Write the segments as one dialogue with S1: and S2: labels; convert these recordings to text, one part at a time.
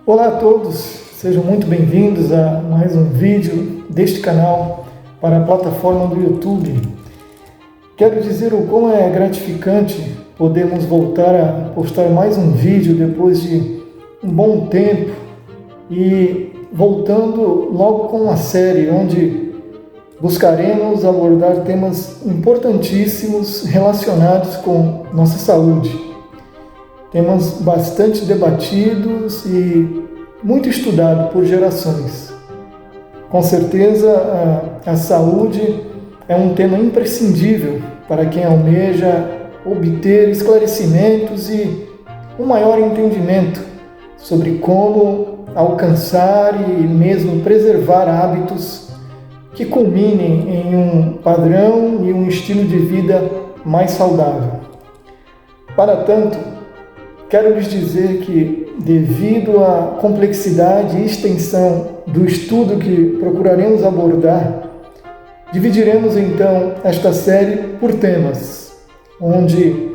S1: Olá a todos, sejam muito bem-vindos a mais um vídeo deste canal para a plataforma do YouTube. Quero dizer o quão é gratificante podermos voltar a postar mais um vídeo depois de um bom tempo e voltando logo com uma série onde buscaremos abordar temas importantíssimos relacionados com nossa saúde. Temas bastante debatidos e muito estudados por gerações. Com certeza, a saúde é um tema imprescindível para quem almeja obter esclarecimentos e um maior entendimento sobre como alcançar e mesmo preservar hábitos que culminem em um padrão e um estilo de vida mais saudável. Para tanto, quero lhes dizer que, devido à complexidade e extensão do estudo que procuraremos abordar, dividiremos então esta série por temas, onde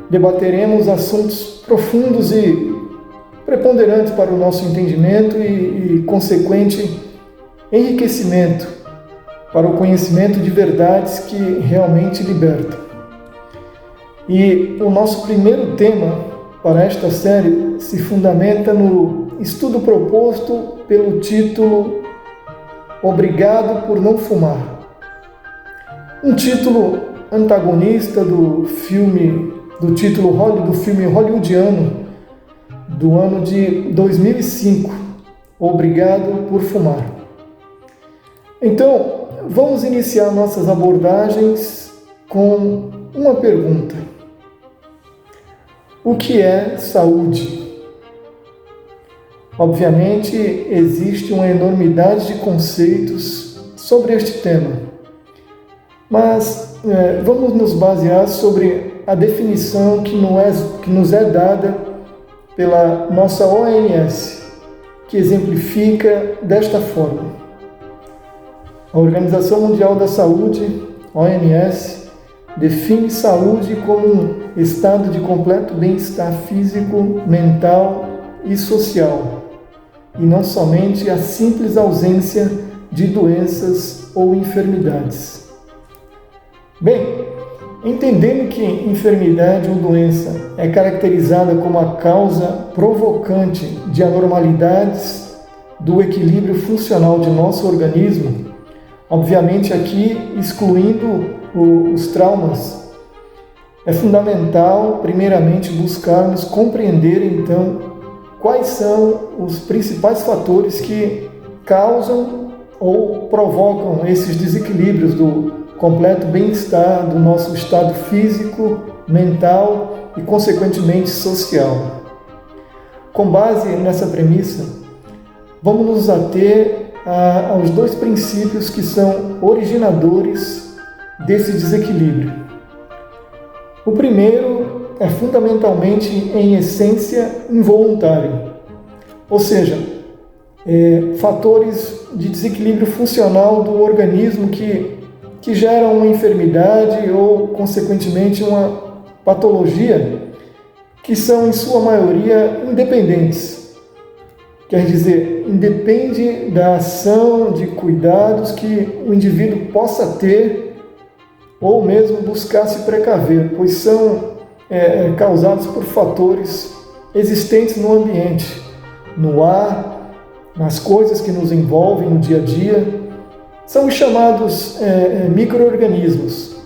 S1: debateremos assuntos profundos e preponderantes para o nosso entendimento e consequente enriquecimento para o conhecimento de verdades que realmente libertam. E o nosso primeiro tema para esta série se fundamenta no estudo proposto pelo título Obrigado por não fumar. Um título antagonista do filme hollywoodiano do ano de 2005, Obrigado por fumar. Então, vamos iniciar nossas abordagens com uma pergunta. O que é saúde? Obviamente, existe uma enormidade de conceitos sobre este tema, mas vamos nos basear sobre a definição que nos é dada pela nossa OMS, que exemplifica desta forma. A Organização Mundial da Saúde, OMS, define saúde como um estado de completo bem-estar físico, mental e social, e não somente a simples ausência de doenças ou enfermidades. Bem, entendendo que enfermidade ou doença é caracterizada como a causa provocante de anormalidades do equilíbrio funcional de nosso organismo, obviamente aqui excluindo os traumas, é fundamental, primeiramente, buscarmos compreender, então, quais são os principais fatores que causam ou provocam esses desequilíbrios do completo bem-estar do nosso estado físico, mental e, consequentemente, social. Com base nessa premissa, vamos nos ater aos dois princípios que são originadores desse desequilíbrio. O primeiro é fundamentalmente, em essência, involuntário, ou seja, fatores de desequilíbrio funcional do organismo que geram uma enfermidade ou, consequentemente, uma patologia que são, em sua maioria, independentes. Quer dizer, independe da ação de cuidados que o indivíduo possa ter ou mesmo buscar se precaver, pois são causados por fatores existentes no ambiente, no ar, nas coisas que nos envolvem no dia a dia. São os chamados micro-organismos,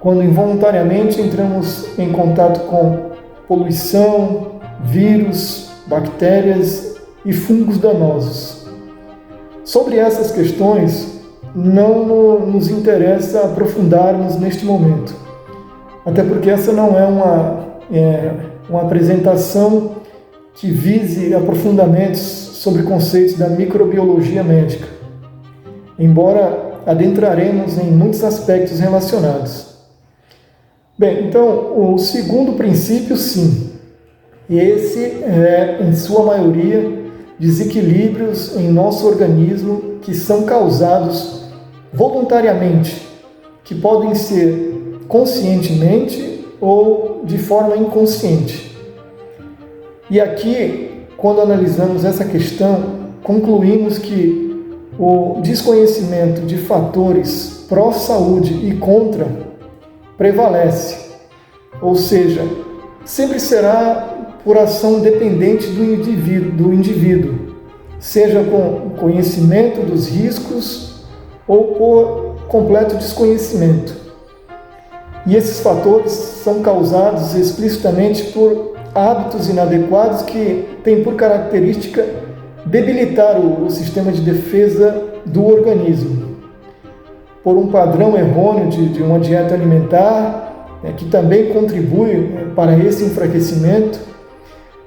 S1: quando involuntariamente entramos em contato com poluição, vírus, bactérias e fungos danosos. Sobre essas questões, não nos interessa aprofundarmos neste momento, até porque essa não é uma apresentação que vise aprofundamentos sobre conceitos da microbiologia médica, embora adentraremos em muitos aspectos relacionados. Bem, então, o segundo princípio, sim, esse é, em sua maioria, desequilíbrios em nosso organismo que são causados voluntariamente, que podem ser conscientemente ou de forma inconsciente. E aqui, quando analisamos essa questão, concluímos que o desconhecimento de fatores pró-saúde e contra prevalece, ou seja, sempre será por ação dependente do indivíduo, seja com conhecimento dos riscos ou por completo desconhecimento. E esses fatores são causados explicitamente por hábitos inadequados que têm por característica debilitar o sistema de defesa do organismo, por um padrão errôneo de uma dieta alimentar, que também contribui para esse enfraquecimento,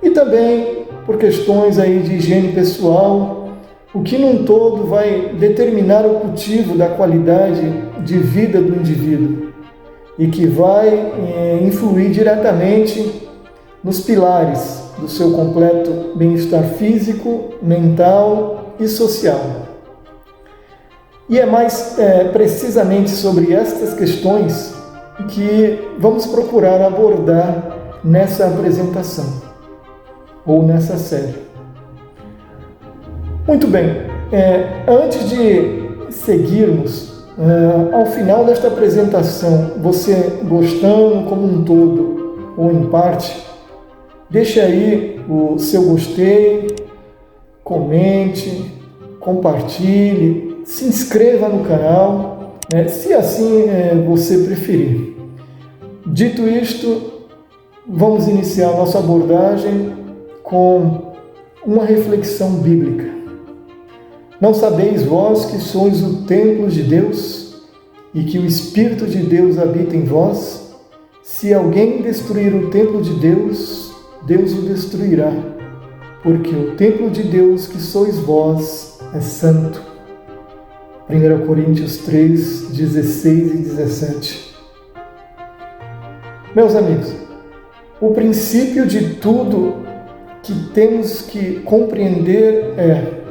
S1: e também por questões aí de higiene pessoal, o que num todo vai determinar o cultivo da qualidade de vida do indivíduo e que vai influir diretamente nos pilares do seu completo bem-estar físico, mental e social. E é mais precisamente sobre estas questões que vamos procurar abordar nessa apresentação, ou nessa série. Muito bem, antes de seguirmos, ao final desta apresentação, você gostando como um todo ou em parte, deixe aí o seu gostei, comente, compartilhe, se inscreva no canal, se assim você preferir. Dito isto, vamos iniciar a nossa abordagem com uma reflexão bíblica. Não sabeis vós que sois o templo de Deus e que o Espírito de Deus habita em vós? Se alguém destruir o templo de Deus, Deus o destruirá, porque o templo de Deus que sois vós é santo. 1 Coríntios 3, 16 e 17. Meus amigos, o princípio de tudo que temos que compreender é: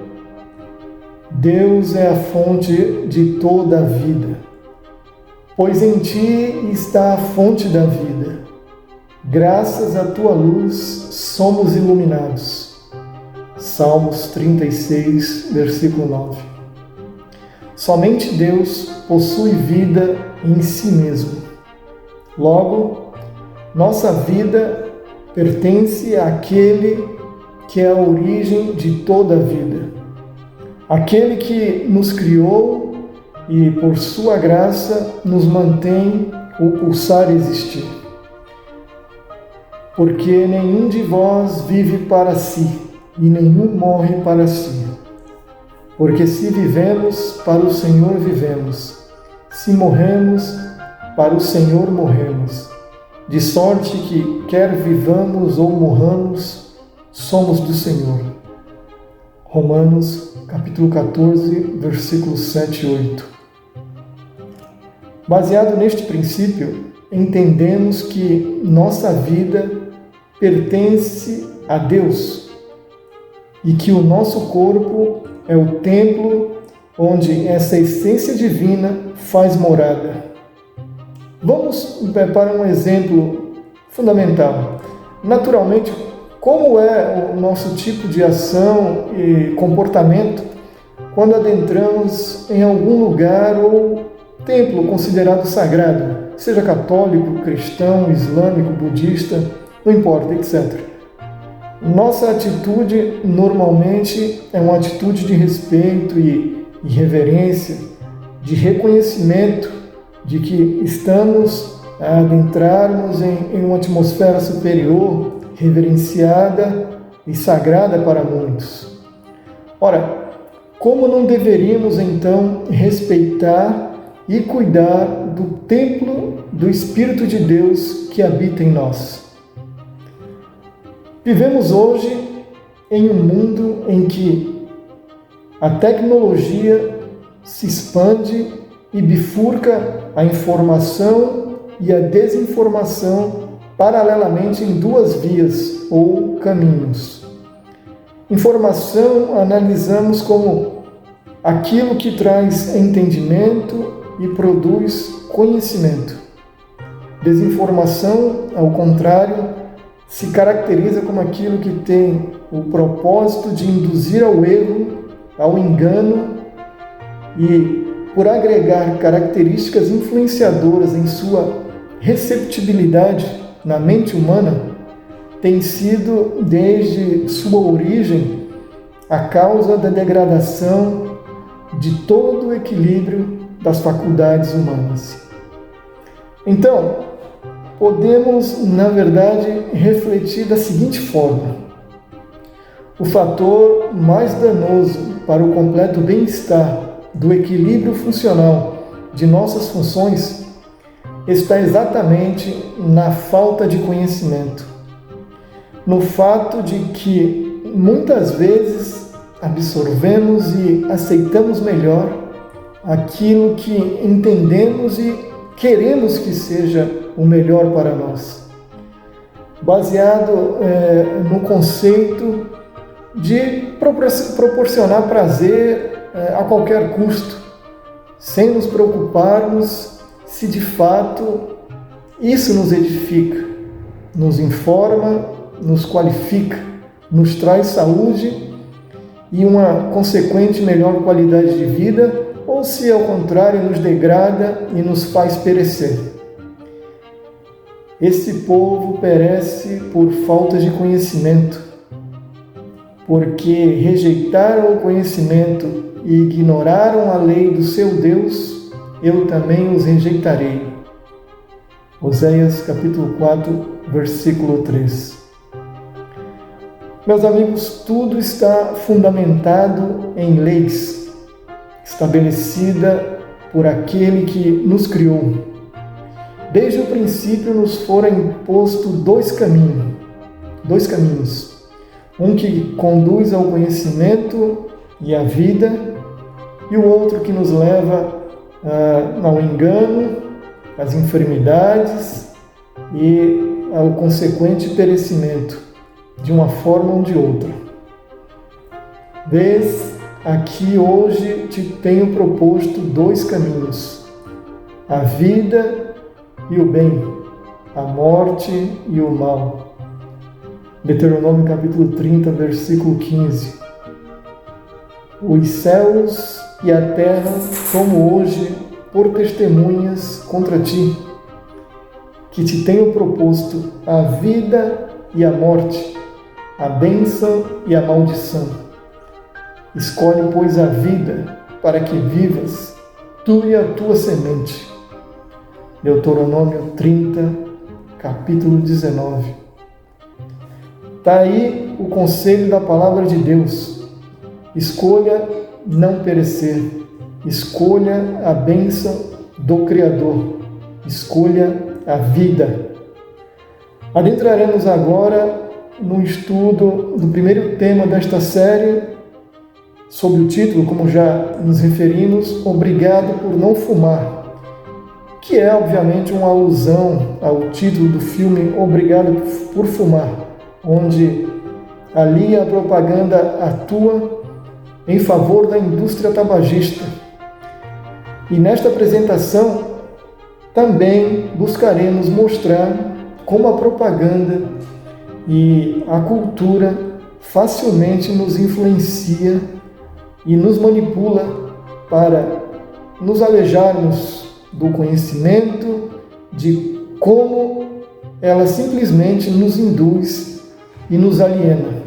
S1: Deus é a fonte de toda a vida, pois em ti está a fonte da vida. Graças à tua luz somos iluminados. Salmos 36, versículo 9. Somente Deus possui vida em si mesmo. Logo, nossa vida pertence àquele que é a origem de toda a vida, aquele que nos criou e, por sua graça, nos mantém o pulsar existir. Porque nenhum de vós vive para si e nenhum morre para si. Porque se vivemos, para o Senhor vivemos, se morremos, para o Senhor morremos. De sorte que, quer vivamos ou morramos, somos do Senhor. Romanos, capítulo 14, versículos 7 e 8. Baseado neste princípio, entendemos que nossa vida pertence a Deus e que o nosso corpo é o templo onde essa essência divina faz morada. Vamos para um exemplo fundamental. Naturalmente, como é o nosso tipo de ação e comportamento quando adentramos em algum lugar ou templo considerado sagrado, seja católico, cristão, islâmico, budista, não importa, etc. Nossa atitude normalmente é uma atitude de respeito e reverência, de reconhecimento de que estamos a adentrarmos em uma atmosfera superior, reverenciada e sagrada para muitos. Ora, como não deveríamos então respeitar e cuidar do templo do Espírito de Deus que habita em nós? Vivemos hoje em um mundo em que a tecnologia se expande e bifurca a informação e a desinformação paralelamente em duas vias ou caminhos. Informação analisamos como aquilo que traz entendimento e produz conhecimento. Desinformação, ao contrário, se caracteriza como aquilo que tem o propósito de induzir ao erro, ao engano e, por agregar características influenciadoras em sua receptibilidade na mente humana, tem sido, desde sua origem, a causa da degradação de todo o equilíbrio das faculdades humanas. Então, podemos, na verdade, refletir da seguinte forma: o fator mais danoso para o completo bem-estar do equilíbrio funcional de nossas funções está exatamente na falta de conhecimento, no fato de que muitas vezes absorvemos e aceitamos melhor aquilo que entendemos e queremos que seja o melhor para nós, baseado no conceito de proporcionar prazer a qualquer custo, sem nos preocuparmos se de fato isso nos edifica, nos informa, nos qualifica, nos traz saúde e uma consequente melhor qualidade de vida, ou se ao contrário nos degrada e nos faz perecer. Esse povo perece por falta de conhecimento, porque rejeitaram o conhecimento e ignoraram a lei do seu Deus, eu também os rejeitarei. Oséias capítulo 4, versículo 3. Meus amigos, tudo está fundamentado em leis, estabelecida por aquele que nos criou. Desde o princípio nos fora imposto dois caminhos. Um que conduz ao conhecimento e à vida, e o outro que nos leva ao engano, às enfermidades e ao consequente perecimento, de uma forma ou de outra. Vês, aqui hoje te tenho proposto dois caminhos: a vida e o bem, a morte e o mal. Deuteronômio capítulo 30, versículo 15. Os céus e a terra tomo hoje por testemunhas contra ti, que te tenho proposto a vida e a morte, a bênção e a maldição. Escolhe, pois, a vida, para que vivas, tu e a tua semente. Deuteronômio 30, capítulo 19. Está aí o conselho da palavra de Deus. Escolha não perecer. Escolha a bênção do Criador. Escolha a vida. Adentraremos agora no estudo do primeiro tema desta série sob o título, como já nos referimos, Obrigado por Não Fumar, que é obviamente uma alusão ao título do filme Obrigado por Fumar, onde ali a propaganda atua em favor da indústria tabagista. E nesta apresentação também buscaremos mostrar como a propaganda e a cultura facilmente nos influencia e nos manipula para nos alejarmos do conhecimento, de como ela simplesmente nos induz e nos aliena.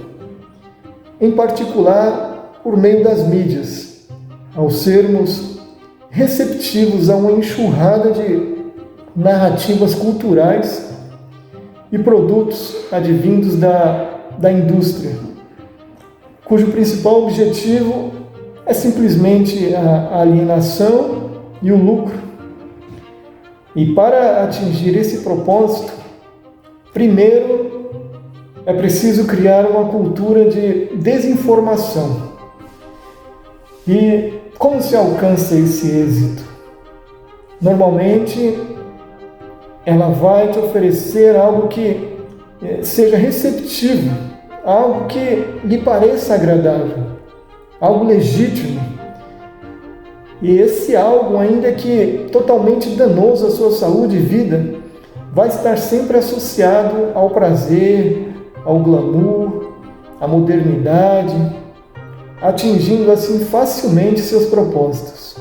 S1: Em particular, por meio das mídias, ao sermos receptivos a uma enxurrada de narrativas culturais e produtos advindos da indústria, cujo principal objetivo é simplesmente a alienação e o lucro. E para atingir esse propósito, primeiro é preciso criar uma cultura de desinformação. E como se alcança esse êxito? Normalmente, ela vai te oferecer algo que seja receptivo, algo que lhe pareça agradável, algo legítimo. E esse algo, ainda que totalmente danoso à sua saúde e vida, vai estar sempre associado ao prazer, ao glamour, à modernidade, atingindo assim facilmente seus propósitos.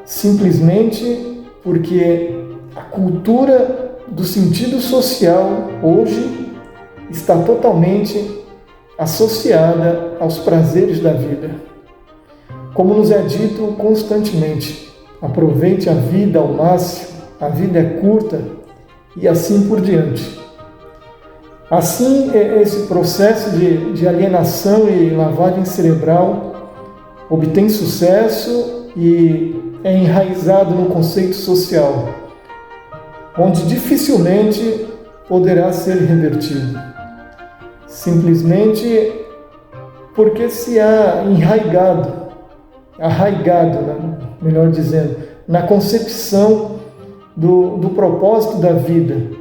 S1: Simplesmente porque a cultura do sentido social hoje está totalmente associada aos prazeres da vida. Como nos é dito constantemente, aproveite a vida ao máximo, a vida é curta e assim por diante. Assim, esse processo de alienação e lavagem cerebral obtém sucesso e é enraizado no conceito social, onde dificilmente poderá ser revertido. Simplesmente porque se há arraigado, melhor dizendo, na concepção do propósito da vida,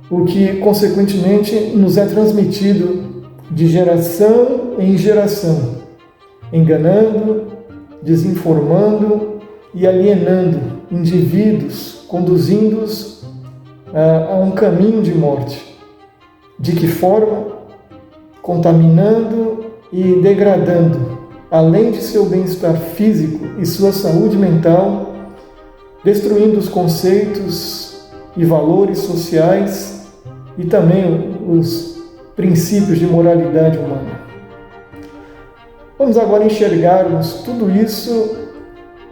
S1: o que consequentemente nos é transmitido de geração em geração, enganando, desinformando e alienando indivíduos, conduzindo-os a um caminho de morte. De que forma? Contaminando e degradando, além de seu bem-estar físico e sua saúde mental, destruindo os conceitos e valores sociais e também os princípios de moralidade humana. Vamos agora enxergarmos tudo isso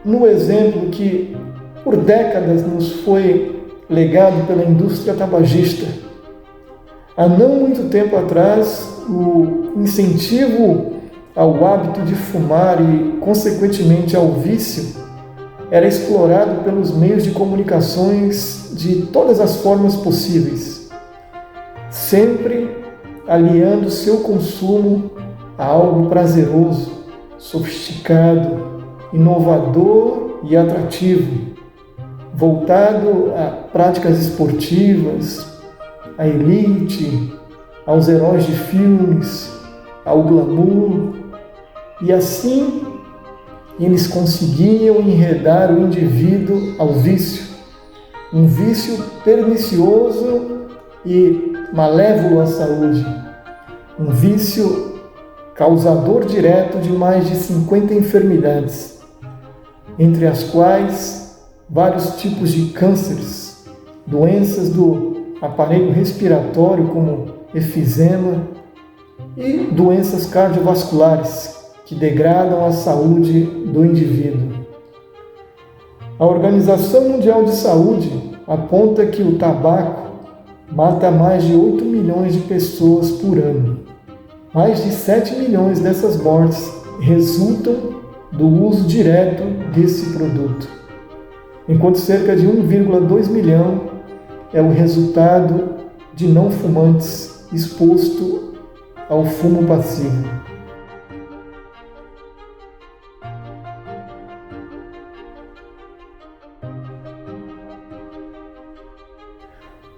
S1: no exemplo que por décadas nos foi legado pela indústria tabagista. Há não muito tempo atrás, o incentivo ao hábito de fumar e, consequentemente, ao vício era explorado pelos meios de comunicações de todas as formas possíveis, sempre aliando seu consumo a algo prazeroso, sofisticado, inovador e atrativo, voltado a práticas esportivas, à elite, aos heróis de filmes, ao glamour, e assim eles conseguiam enredar o indivíduo ao vício, um vício pernicioso e malévolo à saúde, um vício causador direto de mais de 50 enfermidades, entre as quais vários tipos de cânceres, doenças do aparelho respiratório como efizema e doenças cardiovasculares que degradam a saúde do indivíduo. A Organização Mundial de Saúde aponta que o tabaco mata mais de 8 milhões de pessoas por ano. Mais de 7 milhões dessas mortes resultam do uso direto desse produto, enquanto cerca de 1,2 milhão é o resultado de não fumantes exposto ao fumo passivo.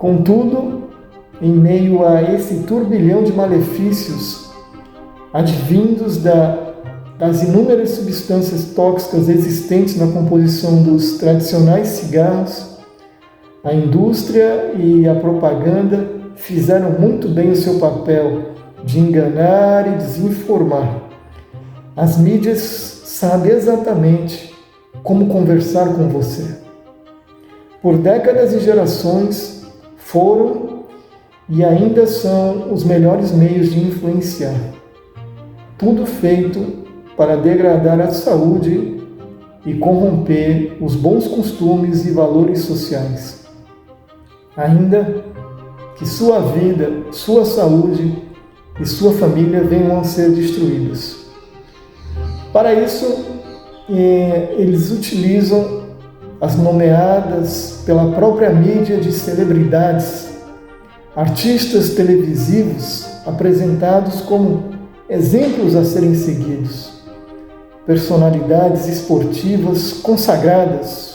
S1: Contudo, em meio a esse turbilhão de malefícios advindos das inúmeras substâncias tóxicas existentes na composição dos tradicionais cigarros, a indústria e a propaganda fizeram muito bem o seu papel de enganar e desinformar. As mídias sabem exatamente como conversar com você. Por décadas e gerações foram e ainda são os melhores meios de influenciar. Tudo feito para degradar a saúde e corromper os bons costumes e valores sociais. Ainda que sua vida, sua saúde e sua família venham a ser destruídas. Para isso, eles utilizam as nomeadas pela própria mídia de celebridades, artistas televisivos apresentados como exemplos a serem seguidos, personalidades esportivas consagradas.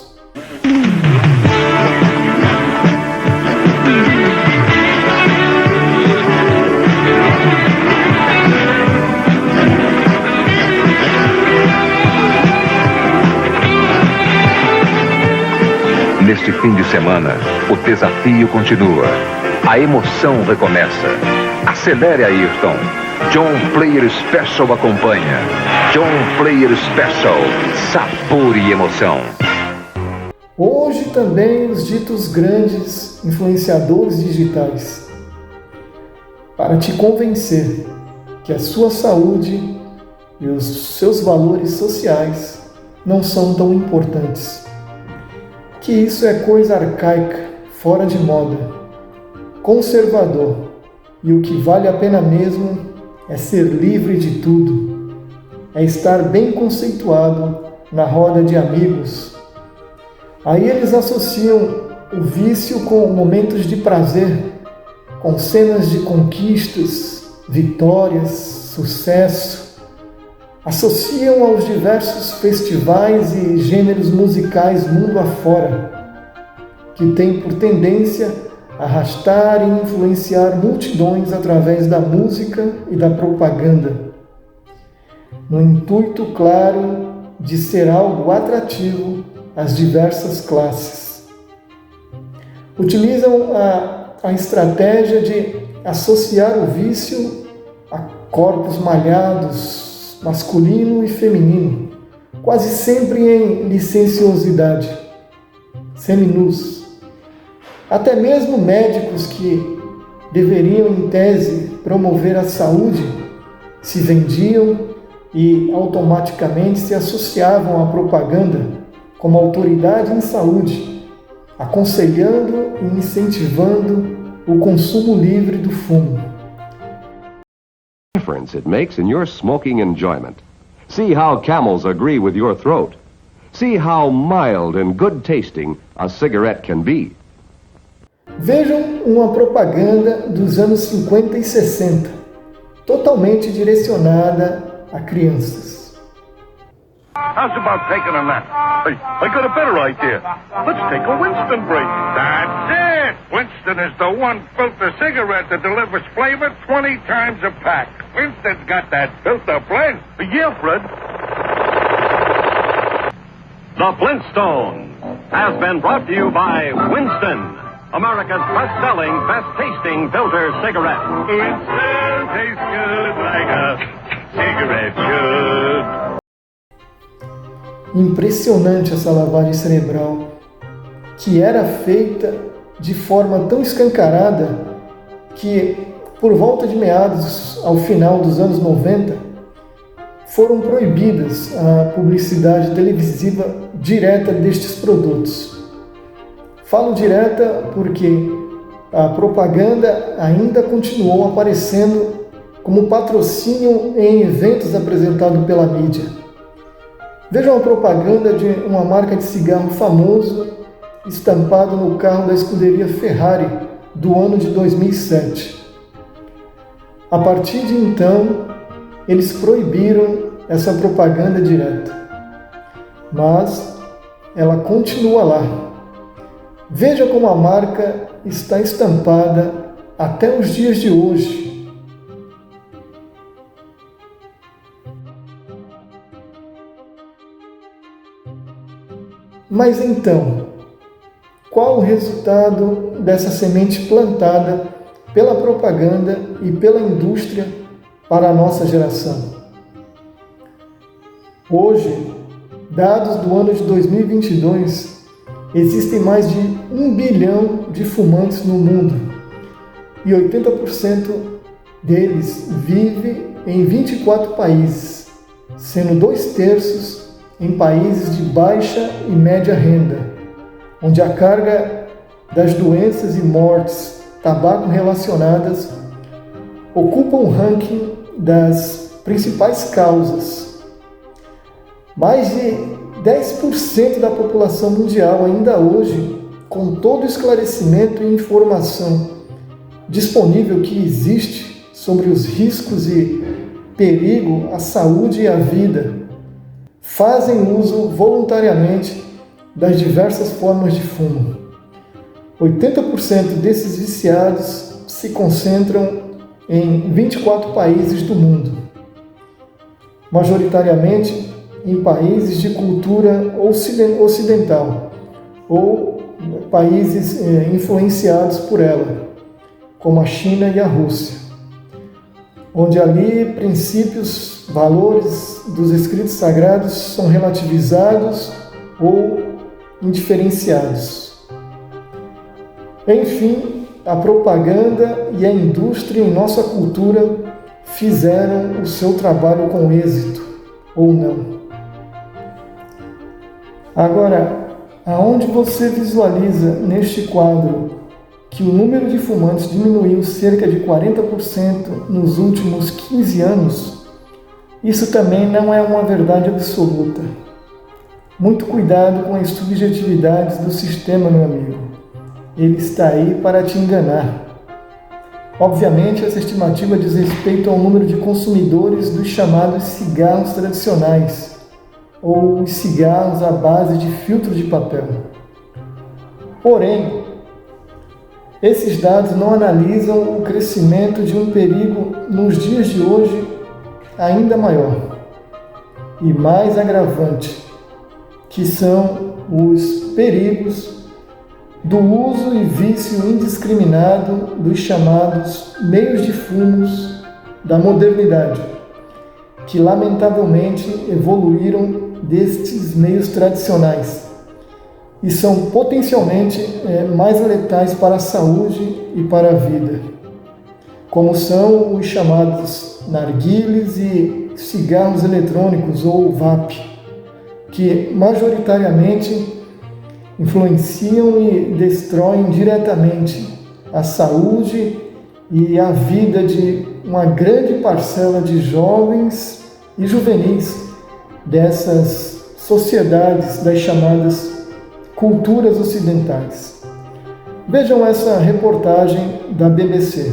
S2: Neste fim de semana, o desafio continua. A emoção recomeça. Acelere, Ayrton. John Player Special acompanha. John Player Special. Sabor e emoção.
S1: Hoje também os ditos grandes influenciadores digitais. Para te convencer que a sua saúde e os seus valores sociais não são tão importantes. Que isso é coisa arcaica, fora de moda, conservador, e o que vale a pena mesmo é ser livre de tudo, é estar bem conceituado na roda de amigos. Aí eles associam o vício com momentos de prazer, com cenas de conquistas, vitórias, sucesso. Associam aos diversos festivais e gêneros musicais mundo afora, que têm por tendência arrastar e influenciar multidões através da música e da propaganda, no intuito claro de ser algo atrativo às diversas classes. Utilizam a estratégia de associar o vício a corpos malhados, masculino e feminino, quase sempre em licenciosidade, seminus. Até mesmo médicos que deveriam, em tese, promover a saúde, se vendiam e automaticamente se associavam à propaganda como autoridade em saúde, aconselhando e incentivando o consumo livre do fumo.
S3: Difference it makes in your smoking enjoyment. See how Camels agree with your throat. See how mild and good tasting a cigarette can be.
S1: Vejam uma propaganda dos anos 50 e 60, totalmente direcionada a crianças.
S4: How's about taking a nap? I got a better idea. Let's take a Winston break. That's it! Winston is the one filter cigarette that delivers flavor 20 times a pack. Winston's got that filter blend. Yeah, Fred.
S5: The Flintstones has been brought to you by Winston, America's best-selling, best-tasting filter cigarette.
S4: Winston tastes good like a cigarette should.
S1: Impressionante essa lavagem cerebral, que era feita de forma tão escancarada que, por volta de meados ao final dos anos 90, foram proibidas a publicidade televisiva direta destes produtos. Falo direta porque a propaganda ainda continuou aparecendo como patrocínio em eventos apresentados pela mídia. Vejam a propaganda de uma marca de cigarro famoso estampado no carro da escuderia Ferrari do ano de 2007. A partir de então, eles proibiram essa propaganda direta, mas ela continua lá. Veja como a marca está estampada até os dias de hoje. Mas então, qual o resultado dessa semente plantada pela propaganda e pela indústria para a nossa geração? Hoje, dados do ano de 2022, existem mais de 1 bilhão de fumantes no mundo e 80% deles vive em 24 países, sendo 2/3 em países de baixa e média renda, onde a carga das doenças e mortes tabaco relacionadas ocupa o ranking das principais causas. Mais de 10% da população mundial ainda hoje, com todo o esclarecimento e informação disponível que existe sobre os riscos e perigo à saúde e à vida, fazem uso voluntariamente das diversas formas de fumo. 80% desses viciados se concentram em 24 países do mundo, majoritariamente em países de cultura ocidental ou países influenciados por ela, como a China e a Rússia, onde ali princípios, valores dos escritos sagrados são relativizados ou indiferenciados. Enfim, a propaganda e a indústria em nossa cultura fizeram o seu trabalho com êxito, ou não. Agora, aonde você visualiza neste quadro que o número de fumantes diminuiu cerca de 40% nos últimos 15 anos, isso também não é uma verdade absoluta. Muito cuidado com as subjetividades do sistema, meu amigo. Ele está aí para te enganar. Obviamente, essa estimativa diz respeito ao número de consumidores dos chamados cigarros tradicionais, ou os cigarros à base de filtro de papel. Porém, esses dados não analisam o crescimento de um perigo nos dias de hoje ainda maior e mais agravante, que são os perigos do uso e vício indiscriminado dos chamados meios de fumos da modernidade, que lamentavelmente evoluíram destes meios tradicionais e são potencialmente mais letais para a saúde e para a vida, como são os chamados narguilés e cigarros eletrônicos ou vape, que majoritariamente influenciam e destroem diretamente a saúde e a vida de uma grande parcela de jovens e juvenis dessas sociedades das chamadas culturas ocidentais. Vejam essa reportagem da BBC.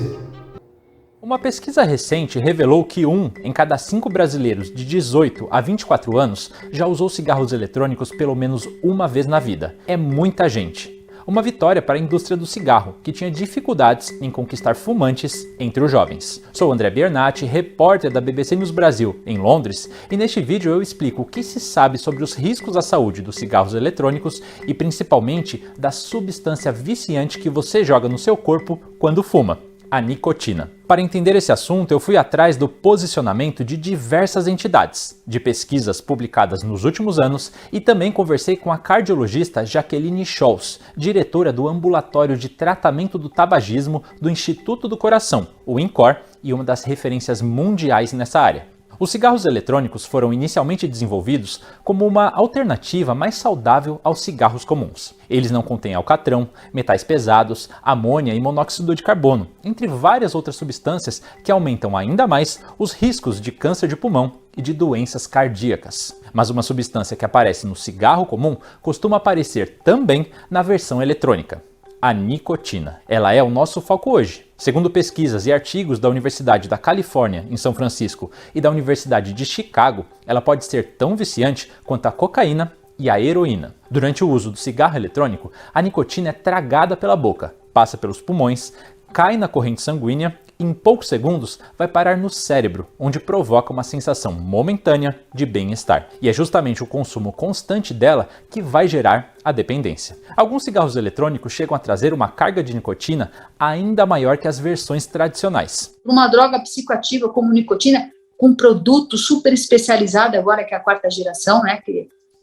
S6: Uma pesquisa recente revelou que 1 em cada 5 brasileiros de 18 a 24 anos já usou cigarros eletrônicos pelo menos uma vez na vida. É muita gente. Uma vitória para a indústria do cigarro, que tinha dificuldades em conquistar fumantes entre os jovens. Sou André Biernat, repórter da BBC News Brasil, em Londres, e neste vídeo eu explico o que se sabe sobre os riscos à saúde dos cigarros eletrônicos e principalmente da substância viciante que você joga no seu corpo quando fuma, a nicotina. Para entender esse assunto, eu fui atrás do posicionamento de diversas entidades, de pesquisas publicadas nos últimos anos e também conversei com a cardiologista Jaqueline Scholz, diretora do Ambulatório de Tratamento do Tabagismo do Instituto do Coração, o INCOR, e uma das referências mundiais nessa área. Os cigarros eletrônicos foram inicialmente desenvolvidos como uma alternativa mais saudável aos cigarros comuns. Eles não contêm alcatrão, metais pesados, amônia e monóxido de carbono, entre várias outras substâncias que aumentam ainda mais os riscos de câncer de pulmão e de doenças cardíacas. Mas uma substância que aparece no cigarro comum costuma aparecer também na versão eletrônica: a nicotina. Ela é o nosso foco hoje. Segundo pesquisas e artigos da Universidade da Califórnia, em São Francisco, e da Universidade de Chicago, ela pode ser tão viciante quanto a cocaína e a heroína. Durante o uso do cigarro eletrônico, a nicotina é tragada pela boca, passa pelos pulmões, cai na corrente sanguínea e em poucos segundos vai parar no cérebro, onde provoca uma sensação momentânea de bem-estar. E é justamente o consumo constante dela que vai gerar a dependência. Alguns cigarros eletrônicos chegam a trazer uma carga de nicotina ainda maior que as versões tradicionais.
S7: Uma droga psicoativa como nicotina, com produto super especializado agora, que é a 4ª geração, né,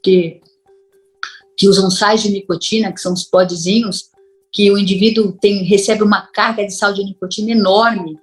S7: que usam sais de nicotina, que são os podzinhos, que o indivíduo recebe uma carga de sal de nicotina enorme.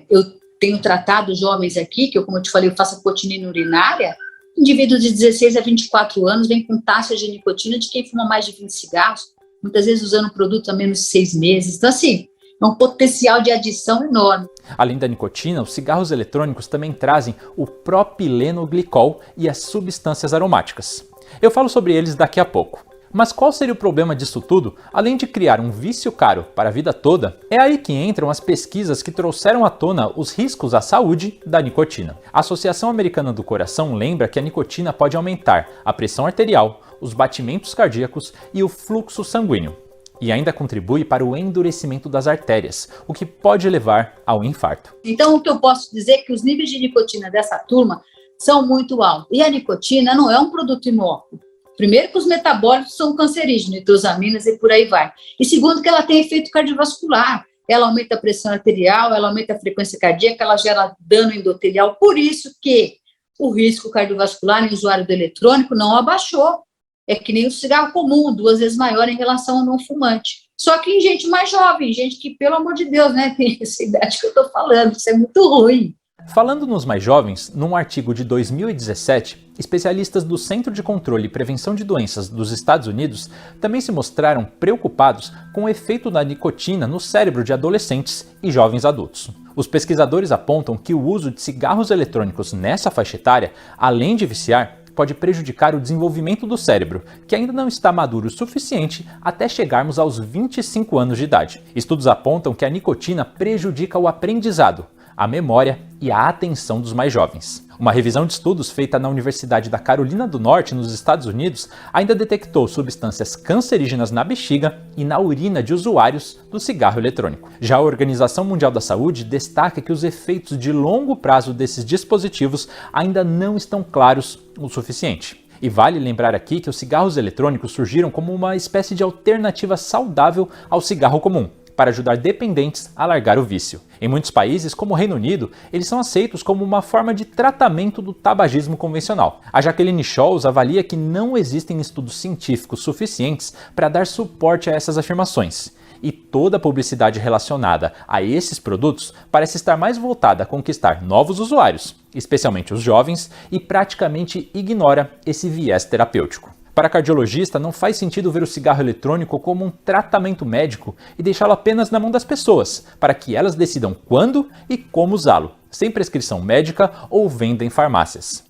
S7: Eu tenho tratado jovens aqui, que como eu te falei, eu faço cotinina urinária, indivíduo de 16 a 24 anos vem com taxas de nicotina de quem fuma mais de 20 cigarros, muitas vezes usando o produto há menos de 6 meses. Então, assim, é um potencial de adição enorme.
S6: Além da nicotina, os cigarros eletrônicos também trazem o propilenoglicol e as substâncias aromáticas. Eu falo sobre eles daqui a pouco. Mas qual seria o problema disso tudo, além de criar um vício caro para a vida toda? É aí que entram as pesquisas que trouxeram à tona os riscos à saúde da nicotina. A Associação Americana do Coração lembra que a nicotina pode aumentar a pressão arterial, os batimentos cardíacos e o fluxo sanguíneo. E ainda contribui para o endurecimento das artérias, o que pode levar ao infarto.
S7: Então, o que eu posso dizer é que os níveis de nicotina dessa turma são muito altos. E a nicotina não é um produto inócuo. Primeiro, que os metabólitos são cancerígenos, nitrosaminas e por aí vai. E segundo, que ela tem efeito cardiovascular. Ela aumenta a pressão arterial, ela aumenta a frequência cardíaca, ela gera dano endotelial. Por isso que o risco cardiovascular em usuário do eletrônico não abaixou. É que nem o cigarro comum, 2 vezes maior em relação ao não fumante. Só que em gente mais jovem, gente que, pelo amor de Deus, né, tem essa idade que eu estou falando, isso é muito ruim.
S6: Falando nos mais jovens, num artigo de 2017, especialistas do Centro de Controle e Prevenção de Doenças dos Estados Unidos também se mostraram preocupados com o efeito da nicotina no cérebro de adolescentes e jovens adultos. Os pesquisadores apontam que o uso de cigarros eletrônicos nessa faixa etária, além de viciar, pode prejudicar o desenvolvimento do cérebro, que ainda não está maduro o suficiente até chegarmos aos 25 anos de idade. Estudos apontam que a nicotina prejudica o aprendizado, a memória e a atenção dos mais jovens. Uma revisão de estudos feita na Universidade da Carolina do Norte, nos Estados Unidos, ainda detectou substâncias cancerígenas na bexiga e na urina de usuários do cigarro eletrônico. Já a Organização Mundial da Saúde destaca que os efeitos de longo prazo desses dispositivos ainda não estão claros o suficiente. E vale lembrar aqui que os cigarros eletrônicos surgiram como uma espécie de alternativa saudável ao cigarro comum, para ajudar dependentes a largar o vício. Em muitos países, como o Reino Unido, eles são aceitos como uma forma de tratamento do tabagismo convencional. A Jacqueline Scholz avalia que não existem estudos científicos suficientes para dar suporte a essas afirmações. E toda a publicidade relacionada a esses produtos parece estar mais voltada a conquistar novos usuários, especialmente os jovens, e praticamente ignora esse viés terapêutico. Para cardiologista, não faz sentido ver o cigarro eletrônico como um tratamento médico e deixá-lo apenas na mão das pessoas, para que elas decidam quando e como usá-lo, sem prescrição médica ou venda em farmácias.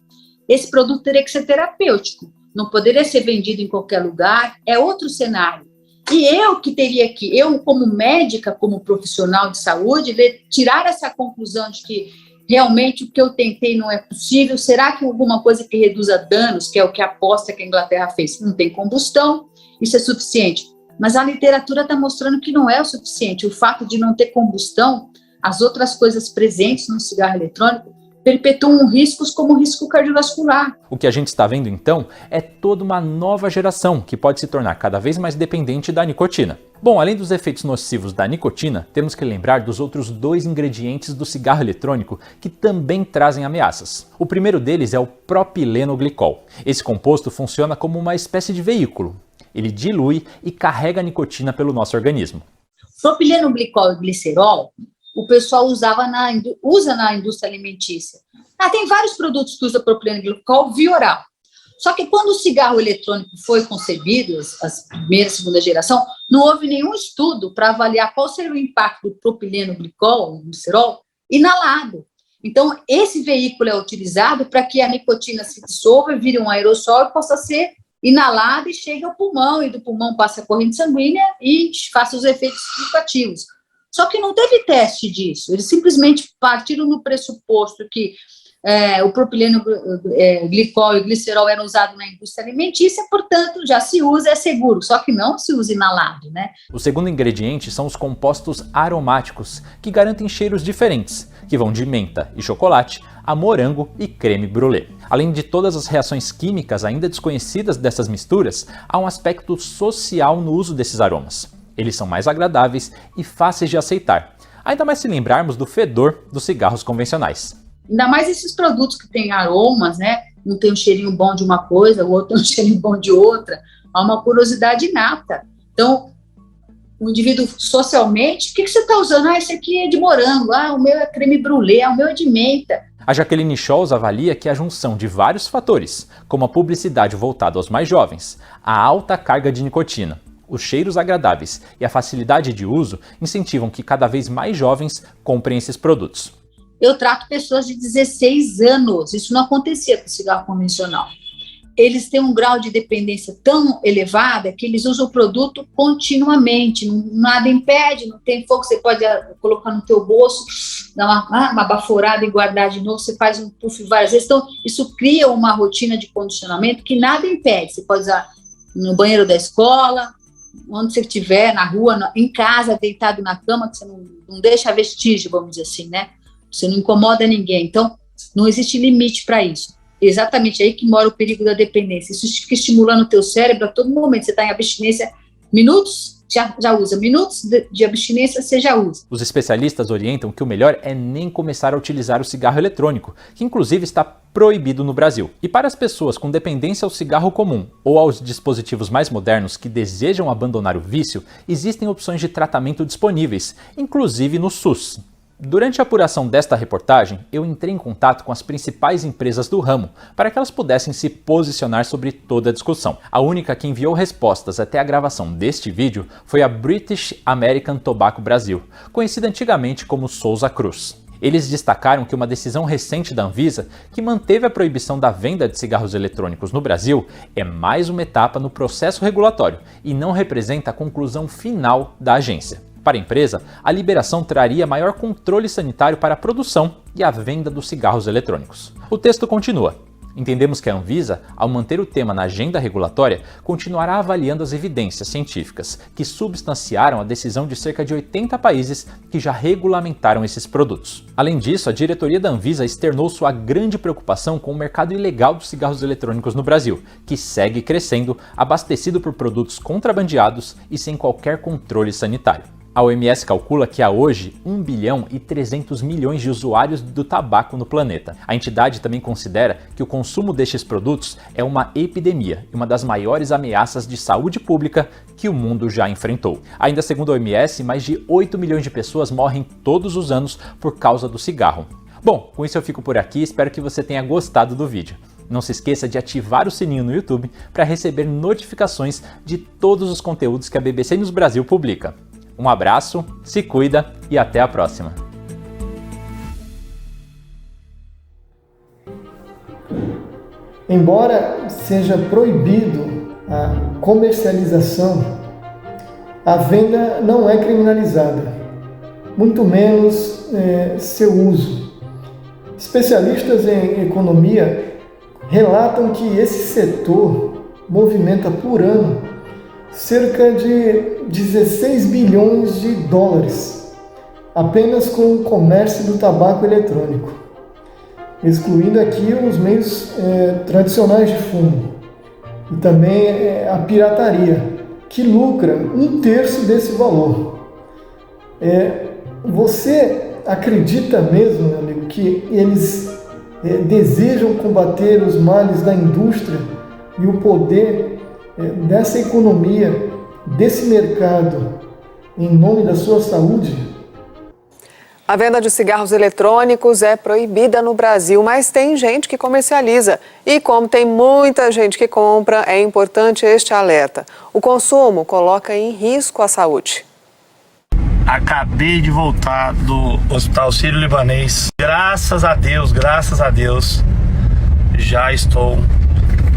S7: Esse produto teria que ser terapêutico, não poderia ser vendido em qualquer lugar, é outro cenário. E eu como médica, como profissional de saúde, tirar essa conclusão de que realmente o que eu tentei não é possível, será que alguma coisa que reduza danos, que é o que a aposta que a Inglaterra fez, não tem combustão, isso é suficiente? Mas a literatura está mostrando que não é o suficiente, o fato de não ter combustão, as outras coisas presentes no cigarro eletrônico, perpetuam riscos como o risco cardiovascular.
S6: O que a gente está vendo então é toda uma nova geração que pode se tornar cada vez mais dependente da nicotina. Bom, além dos efeitos nocivos da nicotina, temos que lembrar dos outros 2 ingredientes do cigarro eletrônico que também trazem ameaças. O primeiro deles é o propilenoglicol. Esse composto funciona como uma espécie de veículo. Ele dilui e carrega a nicotina pelo nosso organismo.
S7: Propilenoglicol e glicerol, o pessoal usa na indústria alimentícia. Tem vários produtos que usam propilenoglicol via oral. Só que quando o cigarro eletrônico foi concebido, as primeira e segunda geração, não houve nenhum estudo para avaliar qual seria o impacto do propilenoglicol, glicerol, inalado. Então, esse veículo é utilizado para que a nicotina se dissolva, vire um aerossol e possa ser inalado e chegue ao pulmão, e do pulmão passa a corrente sanguínea e faça os efeitos psicoativos. Só que não teve teste disso, eles simplesmente partiram no pressuposto que o propileno glicol e glicerol eram usados na indústria alimentícia, portanto, já se usa, é seguro, só que não se usa inalado, né?
S6: O segundo ingrediente são os compostos aromáticos, que garantem cheiros diferentes, que vão de menta e chocolate a morango e creme brulee. Além de todas as reações químicas ainda desconhecidas dessas misturas, há um aspecto social no uso desses aromas. Eles são mais agradáveis e fáceis de aceitar, ainda mais se lembrarmos do fedor dos cigarros convencionais.
S7: Ainda mais esses produtos que têm aromas, né? Um tem um cheirinho bom de uma coisa, o outro tem um cheirinho bom de outra. Há uma curiosidade inata. Então, o indivíduo socialmente, o que você está usando? Esse aqui é de morango, o meu é creme brulee, o meu é de menta.
S6: A Jaqueline Scholz avalia que a junção de vários fatores, como a publicidade voltada aos mais jovens, a alta carga de nicotina, os cheiros agradáveis e a facilidade de uso, incentivam que cada vez mais jovens comprem esses produtos.
S7: Eu trato pessoas de 16 anos, isso não acontecia com o cigarro convencional. Eles têm um grau de dependência tão elevado que eles usam o produto continuamente, nada impede, não tem fogo, você pode colocar no teu bolso, dar uma baforada e guardar de novo, você faz um puff várias vezes, então isso cria uma rotina de condicionamento que nada impede, você pode usar no banheiro da escola, onde você estiver, na rua, em casa, deitado na cama, que você não deixa vestígio, vamos dizer assim, né? Você não incomoda ninguém. Então, não existe limite para isso. Exatamente aí que mora o perigo da dependência. Isso fica estimulando o teu cérebro a todo momento. Você está em abstinência, minutos, já usa. Minutos de abstinência, você já usa.
S6: Os especialistas orientam que o melhor é nem começar a utilizar o cigarro eletrônico, que inclusive está proibido no Brasil. E para as pessoas com dependência ao cigarro comum ou aos dispositivos mais modernos que desejam abandonar o vício, existem opções de tratamento disponíveis, inclusive no SUS. Durante a apuração desta reportagem, eu entrei em contato com as principais empresas do ramo para que elas pudessem se posicionar sobre toda a discussão. A única que enviou respostas até a gravação deste vídeo foi a British American Tobacco Brasil, conhecida antigamente como Souza Cruz. Eles destacaram que uma decisão recente da Anvisa, que manteve a proibição da venda de cigarros eletrônicos no Brasil, é mais uma etapa no processo regulatório e não representa a conclusão final da agência. Para a empresa, a liberação traria maior controle sanitário para a produção e a venda dos cigarros eletrônicos. O texto continua. Entendemos que a Anvisa, ao manter o tema na agenda regulatória, continuará avaliando as evidências científicas que substanciaram a decisão de cerca de 80 países que já regulamentaram esses produtos. Além disso, a diretoria da Anvisa externou sua grande preocupação com o mercado ilegal dos cigarros eletrônicos no Brasil, que segue crescendo, abastecido por produtos contrabandeados e sem qualquer controle sanitário. A OMS calcula que há hoje 1 bilhão e 300 milhões de usuários do tabaco no planeta. A entidade também considera que o consumo destes produtos é uma epidemia e uma das maiores ameaças de saúde pública que o mundo já enfrentou. Ainda segundo a OMS, mais de 8 milhões de pessoas morrem todos os anos por causa do cigarro. Bom, com isso eu fico por aqui, espero que você tenha gostado do vídeo. Não se esqueça de ativar o sininho no YouTube para receber notificações de todos os conteúdos que a BBC News Brasil publica. Um abraço, se cuida e até a próxima.
S1: Embora seja proibido a comercialização, a venda não é criminalizada, muito menos seu uso. Especialistas em economia relatam que esse setor movimenta por ano cerca de 16 bilhões de dólares, apenas com o comércio do tabaco eletrônico, excluindo aqui os meios tradicionais de fumo, e também a pirataria, que lucra 1/3 desse valor. Você acredita mesmo, meu amigo, que eles desejam combater os males da indústria e o poder dessa economia, desse mercado, em nome da sua saúde?
S8: A venda de cigarros eletrônicos é proibida no Brasil, mas tem gente que comercializa. E como tem muita gente que compra, é importante este alerta. O consumo coloca em risco a saúde.
S9: Acabei de voltar do Hospital Sírio-Libanês. Graças a Deus, já estou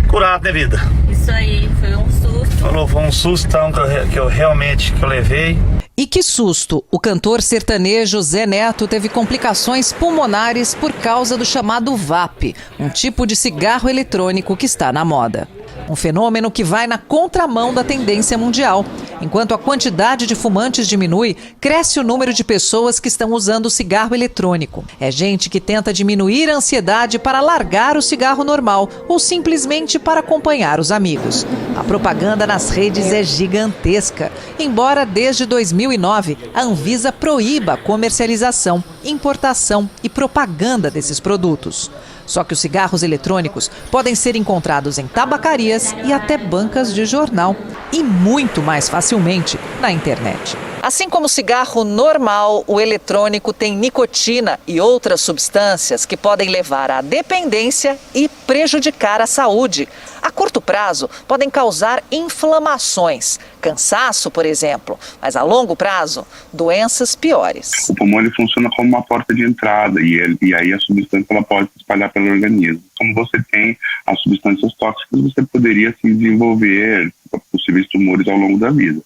S9: curado de vida.
S10: Isso aí, foi um susto.
S9: Foi um sustão que eu levei.
S10: E que susto! O cantor sertanejo Zé Neto teve complicações pulmonares por causa do chamado VAP, um tipo de cigarro eletrônico que está na moda. Um fenômeno que vai na contramão da tendência mundial. Enquanto a quantidade de fumantes diminui, cresce o número de pessoas que estão usando o cigarro eletrônico. É gente que tenta diminuir a ansiedade para largar o cigarro normal ou simplesmente para acompanhar os amigos. A propaganda nas redes é gigantesca. Embora desde 2009 a Anvisa proíba a comercialização, importação e propaganda desses produtos. Só que os cigarros eletrônicos podem ser encontrados em tabacarias e até bancas de jornal. E muito mais facilmente na internet. Assim como o cigarro normal, o eletrônico tem nicotina e outras substâncias que podem levar à dependência e prejudicar a saúde. A curto prazo, podem causar inflamações, cansaço, por exemplo, mas a longo prazo, doenças piores.
S11: O pulmão ele funciona como uma porta de entrada e aí a substância ela pode se espalhar pelo organismo. Como você tem as substâncias tóxicas, você poderia se desenvolver possíveis tumores ao longo da vida.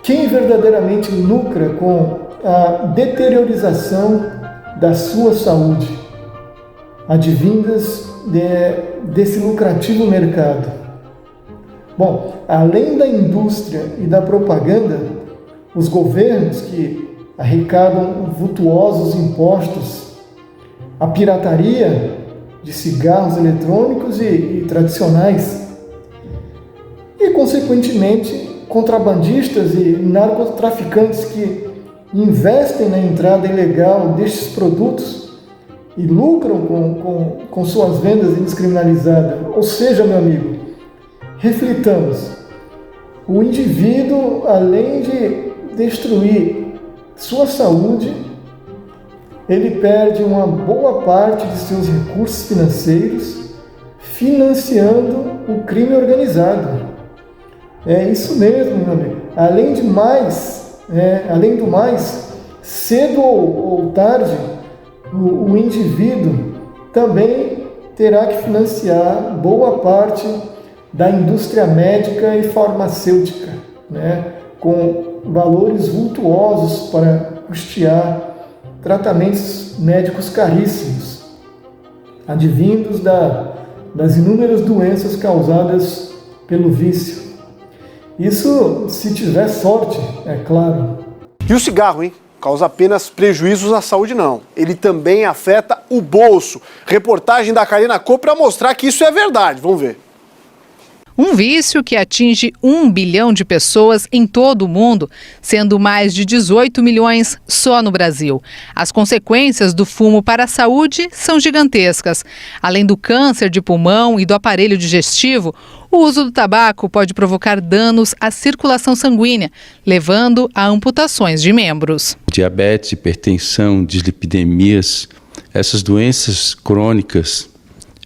S1: Quem verdadeiramente lucra com a deteriorização da sua saúde, advindas desse lucrativo mercado? Bom, além da indústria e da propaganda, os governos que arrecadam vultuosos impostos, a pirataria de cigarros eletrônicos e tradicionais, e, consequentemente, contrabandistas e narcotraficantes que investem na entrada ilegal destes produtos e lucram com suas vendas indiscriminalizadas. Ou seja, meu amigo, reflitamos. O indivíduo, além de destruir sua saúde, ele perde uma boa parte de seus recursos financeiros financiando o crime organizado. É isso mesmo, meu amigo. Além do mais, cedo ou tarde, o indivíduo também terá que financiar boa parte da indústria médica e farmacêutica, né, com valores vultuosos para custear tratamentos médicos caríssimos, advindos das inúmeras doenças causadas pelo vício. Isso se tiver sorte, é claro.
S12: E o cigarro, hein? Causa apenas prejuízos à saúde, não. Ele também afeta o bolso. Reportagem da Karina Cor para mostrar que isso é verdade. Vamos ver.
S13: Um vício que atinge 1 bilhão de pessoas em todo o mundo, sendo mais de 18 milhões só no Brasil. As consequências do fumo para a saúde são gigantescas. Além do câncer de pulmão e do aparelho digestivo, o uso do tabaco pode provocar danos à circulação sanguínea, levando a amputações de membros.
S14: Diabetes, hipertensão, dislipidemias, essas doenças crônicas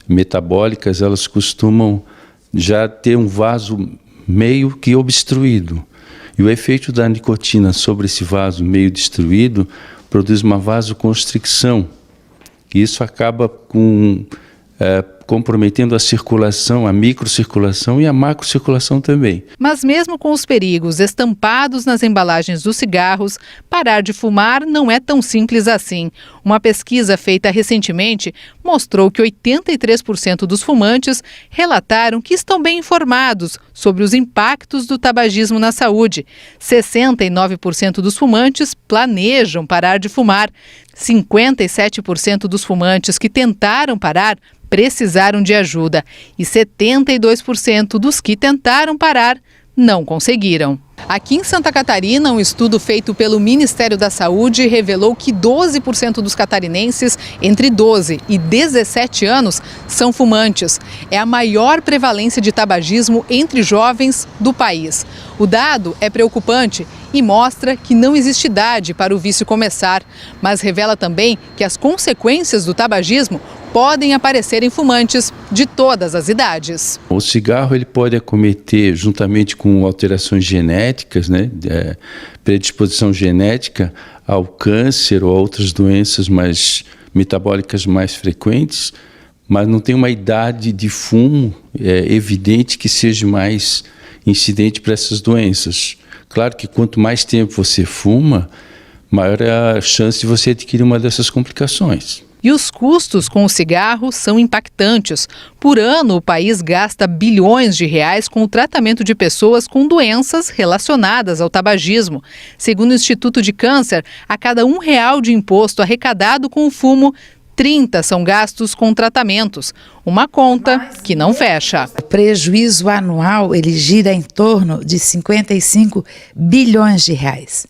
S14: metabólicas, elas costumam já ter um vaso meio que obstruído. E o efeito da nicotina sobre esse vaso meio destruído produz uma vasoconstricção. E isso acaba comprometendo a circulação, a microcirculação e a macrocirculação também.
S13: Mas mesmo com os perigos estampados nas embalagens dos cigarros, parar de fumar não é tão simples assim. Uma pesquisa feita recentemente mostrou que 83% dos fumantes relataram que estão bem informados sobre os impactos do tabagismo na saúde. 69% dos fumantes planejam parar de fumar. 57% dos fumantes que tentaram parar precisaram de ajuda e 72% dos que tentaram parar não conseguiram. Aqui em Santa Catarina, um estudo feito pelo Ministério da Saúde revelou que 12% dos catarinenses entre 12 e 17 anos são fumantes. É a maior prevalência de tabagismo entre jovens do país. O dado é preocupante e mostra que não existe idade para o vício começar, mas revela também que as consequências do tabagismo podem aparecer em fumantes de todas as idades.
S14: O cigarro ele pode acometer, juntamente com alterações genéticas, né, predisposição genética ao câncer ou a outras doenças metabólicas mais frequentes, mas não tem uma idade de fumo evidente que seja mais incidente para essas doenças. Claro que quanto mais tempo você fuma, maior é a chance de você adquirir uma dessas complicações.
S13: E os custos com o cigarro são impactantes. Por ano, o país gasta bilhões de reais com o tratamento de pessoas com doenças relacionadas ao tabagismo. Segundo o Instituto de Câncer, a cada R$1 de imposto arrecadado com o fumo, 30 são gastos com tratamentos. Uma conta que não fecha.
S15: O prejuízo anual ele gira em torno de 55 bilhões de reais.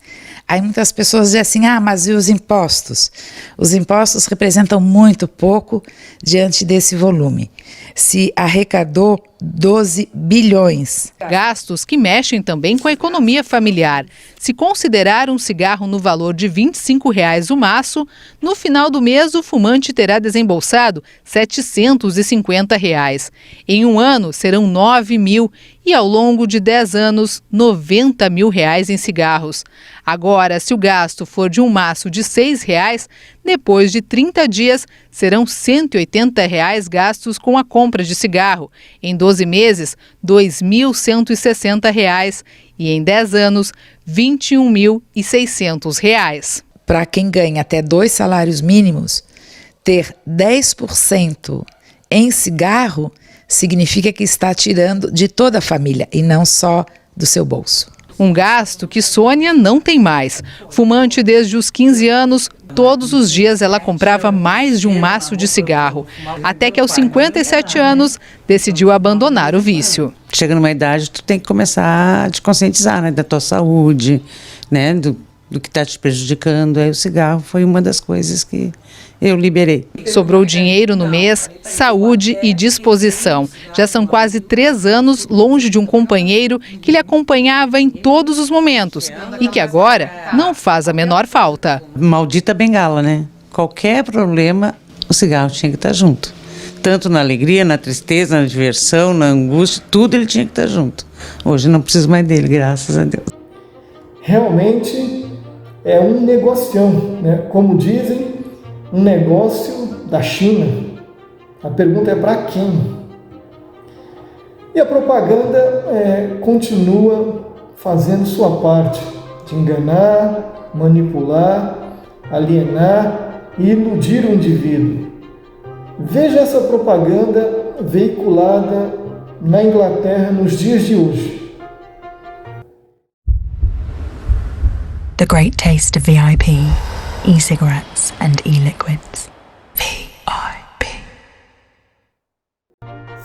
S15: Aí muitas pessoas dizem assim, mas e os impostos? Os impostos representam muito pouco diante desse volume. Se arrecadou 12 bilhões.
S13: Gastos que mexem também com a economia familiar. Se considerar um cigarro no valor de R$25 o maço, no final do mês o fumante terá desembolsado R$750. Em um ano serão 9 mil e ao longo de 10 anos, 90 mil reais em cigarros. Agora, se o gasto for de um maço de R$6, depois de 30 dias serão R$180 gastos com a compra de cigarro. Em 12 meses, R$2.160 e em 10 anos, R$21.600.
S15: Para quem ganha até 2 salários mínimos, ter 10% em cigarro significa que está tirando de toda a família e não só do seu bolso.
S13: Um gasto que Sônia não tem mais. Fumante desde os 15 anos, todos os dias ela comprava mais de um maço de cigarro. Até que aos 57 anos, decidiu abandonar o vício.
S16: Chega numa idade, tu tem que começar a te conscientizar, né, da tua saúde, né, do que está te prejudicando. Aí o cigarro foi uma das coisas que eu liberei.
S13: Sobrou dinheiro no mês, saúde e disposição. Já são quase 3 anos longe de um companheiro que lhe acompanhava em todos os momentos e que agora não faz a menor falta.
S16: Maldita bengala, né? Qualquer problema, o cigarro tinha que estar junto. Tanto na alegria, na tristeza, na diversão, na angústia, tudo ele tinha que estar junto. Hoje não preciso mais dele, graças a Deus.
S1: Realmente é um negocião, né? Como dizem, um negócio da China. A pergunta é para quem? E a propaganda continua fazendo sua parte de enganar, manipular, alienar e iludir o indivíduo. Veja essa propaganda veiculada na Inglaterra nos dias de hoje.
S17: The great taste of VIP, e-cigarettes and e-liquids. VIP.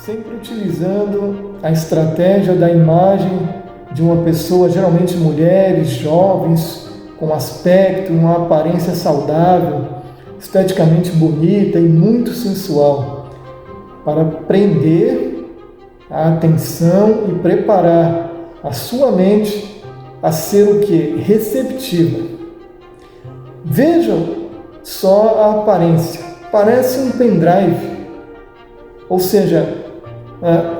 S1: Sempre utilizando a estratégia da imagem de uma pessoa, geralmente mulheres, jovens, com aspecto, uma aparência saudável, esteticamente bonita e muito sensual, para prender a atenção e preparar a sua mente a ser o quê? Receptiva. Vejam só a aparência. Parece um pendrive, ou seja,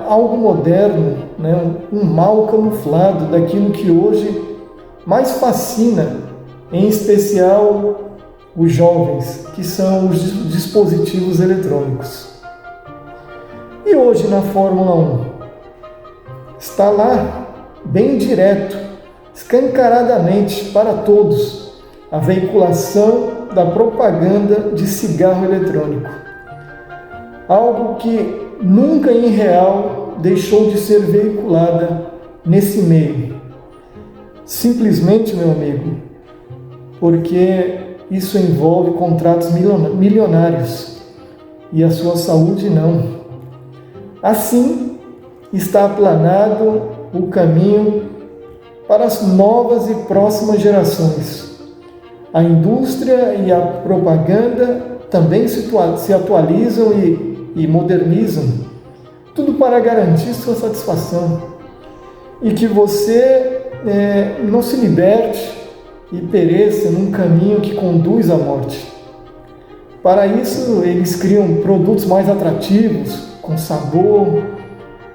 S1: algo moderno, né? Um mal camuflado daquilo que hoje mais fascina, em especial os jovens, que são os dispositivos eletrônicos. E hoje na Fórmula 1 está lá, bem direto, escancaradamente para todos, a veiculação da propaganda de cigarro eletrônico. Algo que nunca em real deixou de ser veiculada nesse meio. Simplesmente, meu amigo, porque isso envolve contratos milionários e a sua saúde não. Assim, está aplanado o caminho para as novas e próximas gerações. A indústria e a propaganda também se atualizam e modernizam, tudo para garantir sua satisfação e que você não se liberte e pereça num caminho que conduz à morte. Para isso, eles criam produtos mais atrativos, com sabor,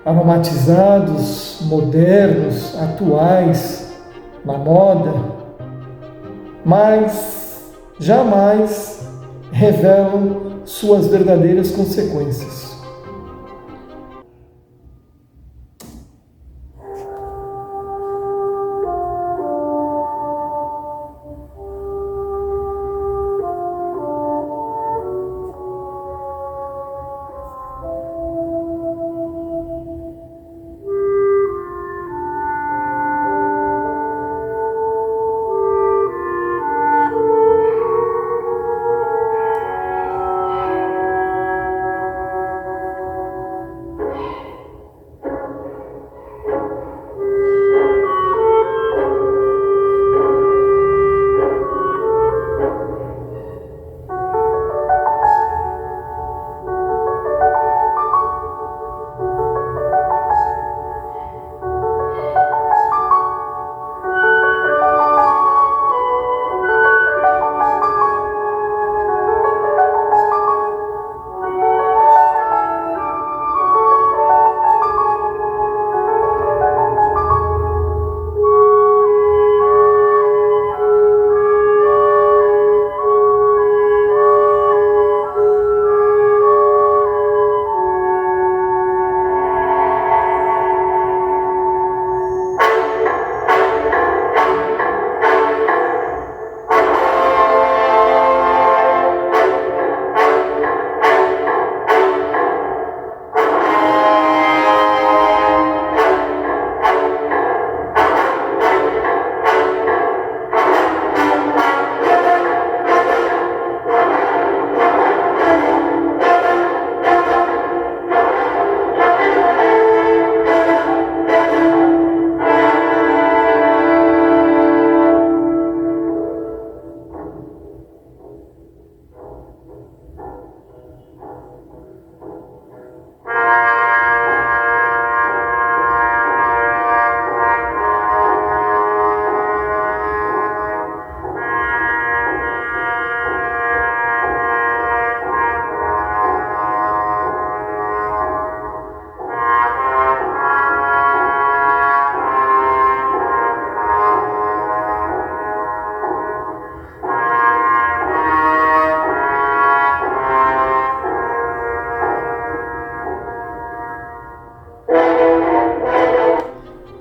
S1: aromatizados, modernos, atuais, na moda, mas jamais revelam suas verdadeiras consequências.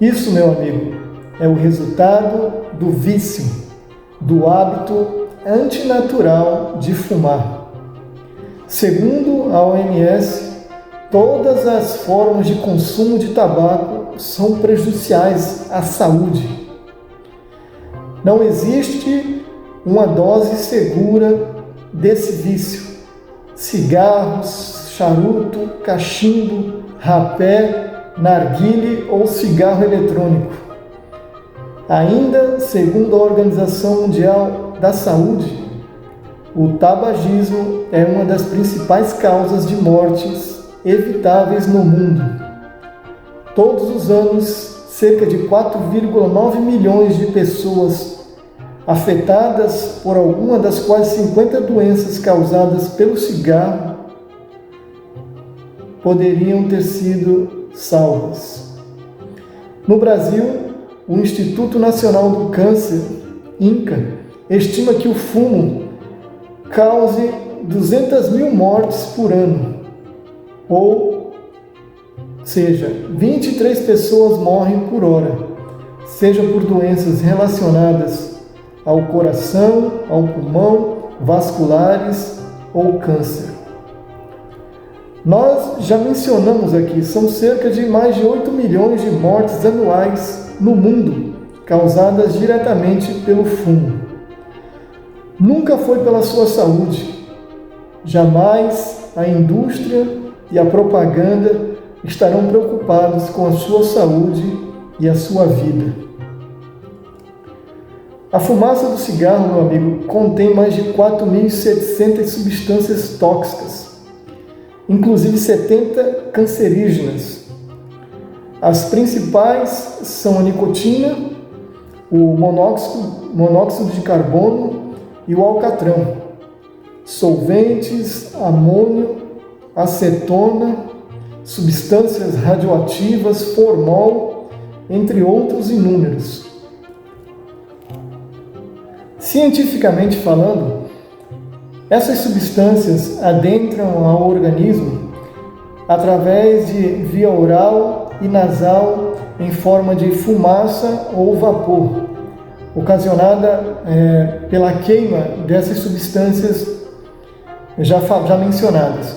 S1: Isso, meu amigo, é o resultado do vício, do hábito antinatural de fumar. Segundo a OMS, todas as formas de consumo de tabaco são prejudiciais à saúde. Não existe uma dose segura desse vício. Cigarros, charuto, cachimbo, rapé, narguile ou cigarro eletrônico. Ainda, segundo a Organização Mundial da Saúde, o tabagismo é uma das principais causas de mortes evitáveis no mundo. Todos os anos, cerca de 4,9 milhões de pessoas afetadas por alguma das quase 50 doenças causadas pelo cigarro poderiam ter sido salvas. No Brasil, o Instituto Nacional do Câncer, INCA, estima que o fumo cause 200 mil mortes por ano, ou seja, 23 pessoas morrem por hora, seja por doenças relacionadas ao coração, ao pulmão, vasculares ou câncer. Nós já mencionamos aqui, são cerca de mais de 8 milhões de mortes anuais no mundo, causadas diretamente pelo fumo. Nunca foi pela sua saúde. Jamais a indústria e a propaganda estarão preocupados com a sua saúde e a sua vida. A fumaça do cigarro, meu amigo, contém mais de 4.700 substâncias tóxicas, inclusive 70 cancerígenas. As principais são a nicotina, o monóxido de carbono e o alcatrão, solventes, amônio, acetona, substâncias radioativas, formol, entre outros inúmeros. Cientificamente falando, essas substâncias adentram ao organismo através de via oral e nasal em forma de fumaça ou vapor, ocasionada pela queima dessas substâncias já mencionadas.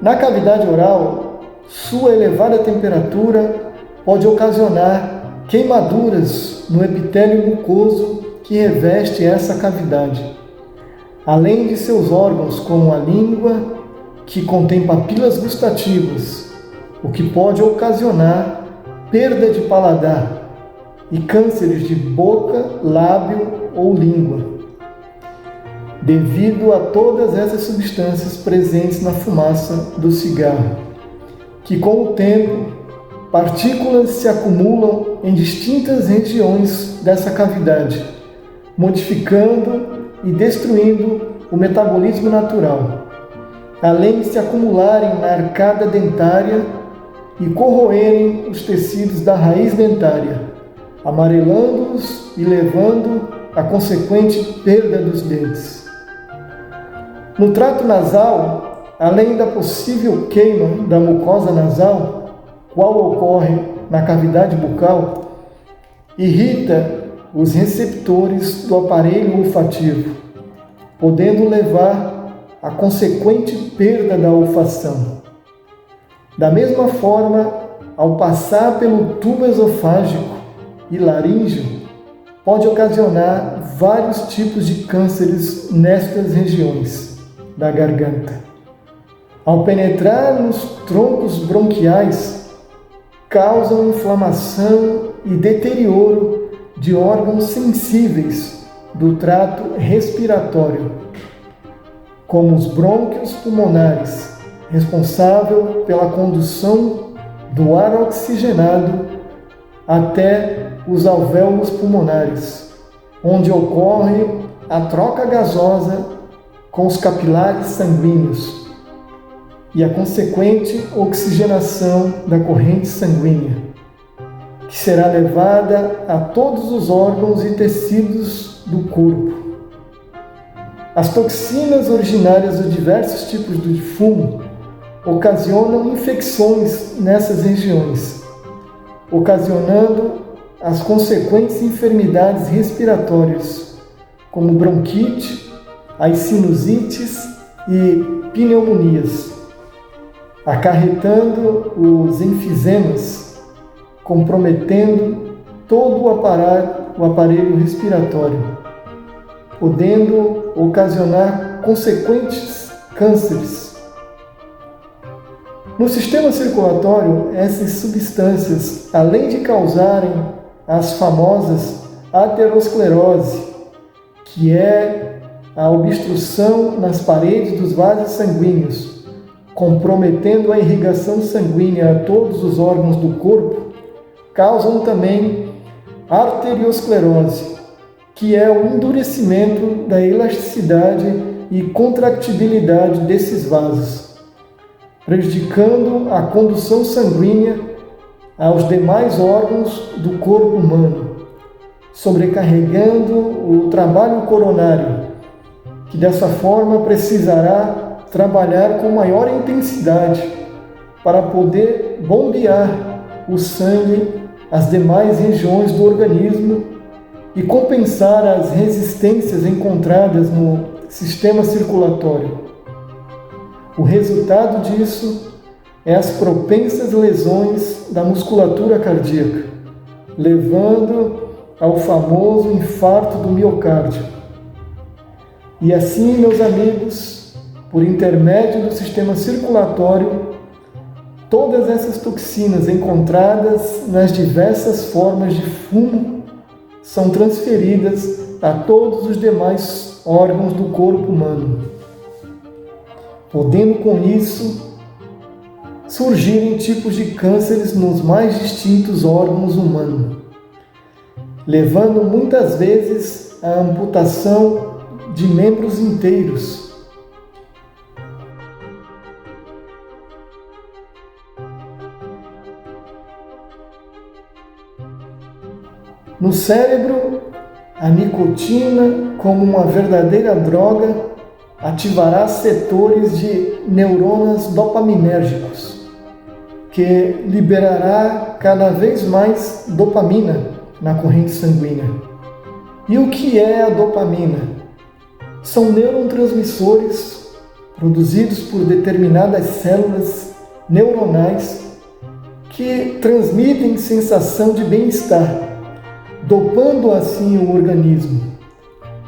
S1: Na cavidade oral, sua elevada temperatura pode ocasionar queimaduras no epitélio mucoso que reveste essa cavidade, além de seus órgãos como a língua, que contém papilas gustativas, o que pode ocasionar perda de paladar e cânceres de boca, lábio ou língua, devido a todas essas substâncias presentes na fumaça do cigarro, que com o tempo, partículas se acumulam em distintas regiões dessa cavidade, modificando e destruindo o metabolismo natural, além de se acumularem na arcada dentária e corroerem os tecidos da raiz dentária, amarelando-os e levando à consequente perda dos dentes. No trato nasal, além da possível queima da mucosa nasal, qual ocorre na cavidade bucal, irrita os receptores do aparelho olfativo, podendo levar à consequente perda da olfação. Da mesma forma, ao passar pelo tubo esofágico e laríngeo, pode ocasionar vários tipos de cânceres nestas regiões da garganta. Ao penetrar nos troncos bronquiais, causam inflamação e deterioro de órgãos sensíveis do trato respiratório, como os brônquios pulmonares, responsável pela condução do ar oxigenado até os alvéolos pulmonares, onde ocorre a troca gasosa com os capilares sanguíneos e a consequente oxigenação da corrente sanguínea, que será levada a todos os órgãos e tecidos do corpo. As toxinas originárias de diversos tipos de fumo ocasionam infecções nessas regiões, ocasionando as consequentes enfermidades respiratórias, como bronquite, as sinusites e pneumonias, acarretando os enfisemas, comprometendo todo o aparelho respiratório, podendo ocasionar consequentes cânceres. No sistema circulatório, essas substâncias, além de causarem as famosas aterosclerose, que é a obstrução nas paredes dos vasos sanguíneos, comprometendo a irrigação sanguínea a todos os órgãos do corpo, causam também arteriosclerose, que é o endurecimento da elasticidade e contractibilidade desses vasos, prejudicando a condução sanguínea aos demais órgãos do corpo humano, sobrecarregando o trabalho coronário, que dessa forma precisará trabalhar com maior intensidade para poder bombear o sangue às demais regiões do organismo e compensar as resistências encontradas no sistema circulatório. O resultado disso é as propensas lesões da musculatura cardíaca, levando ao famoso infarto do miocárdio. E assim, meus amigos, por intermédio do sistema circulatório, todas essas toxinas encontradas nas diversas formas de fumo são transferidas a todos os demais órgãos do corpo humano, podendo com isso surgirem tipos de cânceres nos mais distintos órgãos humanos, levando muitas vezes à amputação de membros inteiros. No cérebro, a nicotina, como uma verdadeira droga, ativará setores de neuronas dopaminérgicos, que liberará cada vez mais dopamina na corrente sanguínea. E o que é a dopamina? São neurotransmissores produzidos por determinadas células neuronais que transmitem sensação de bem-estar, dopando assim o organismo,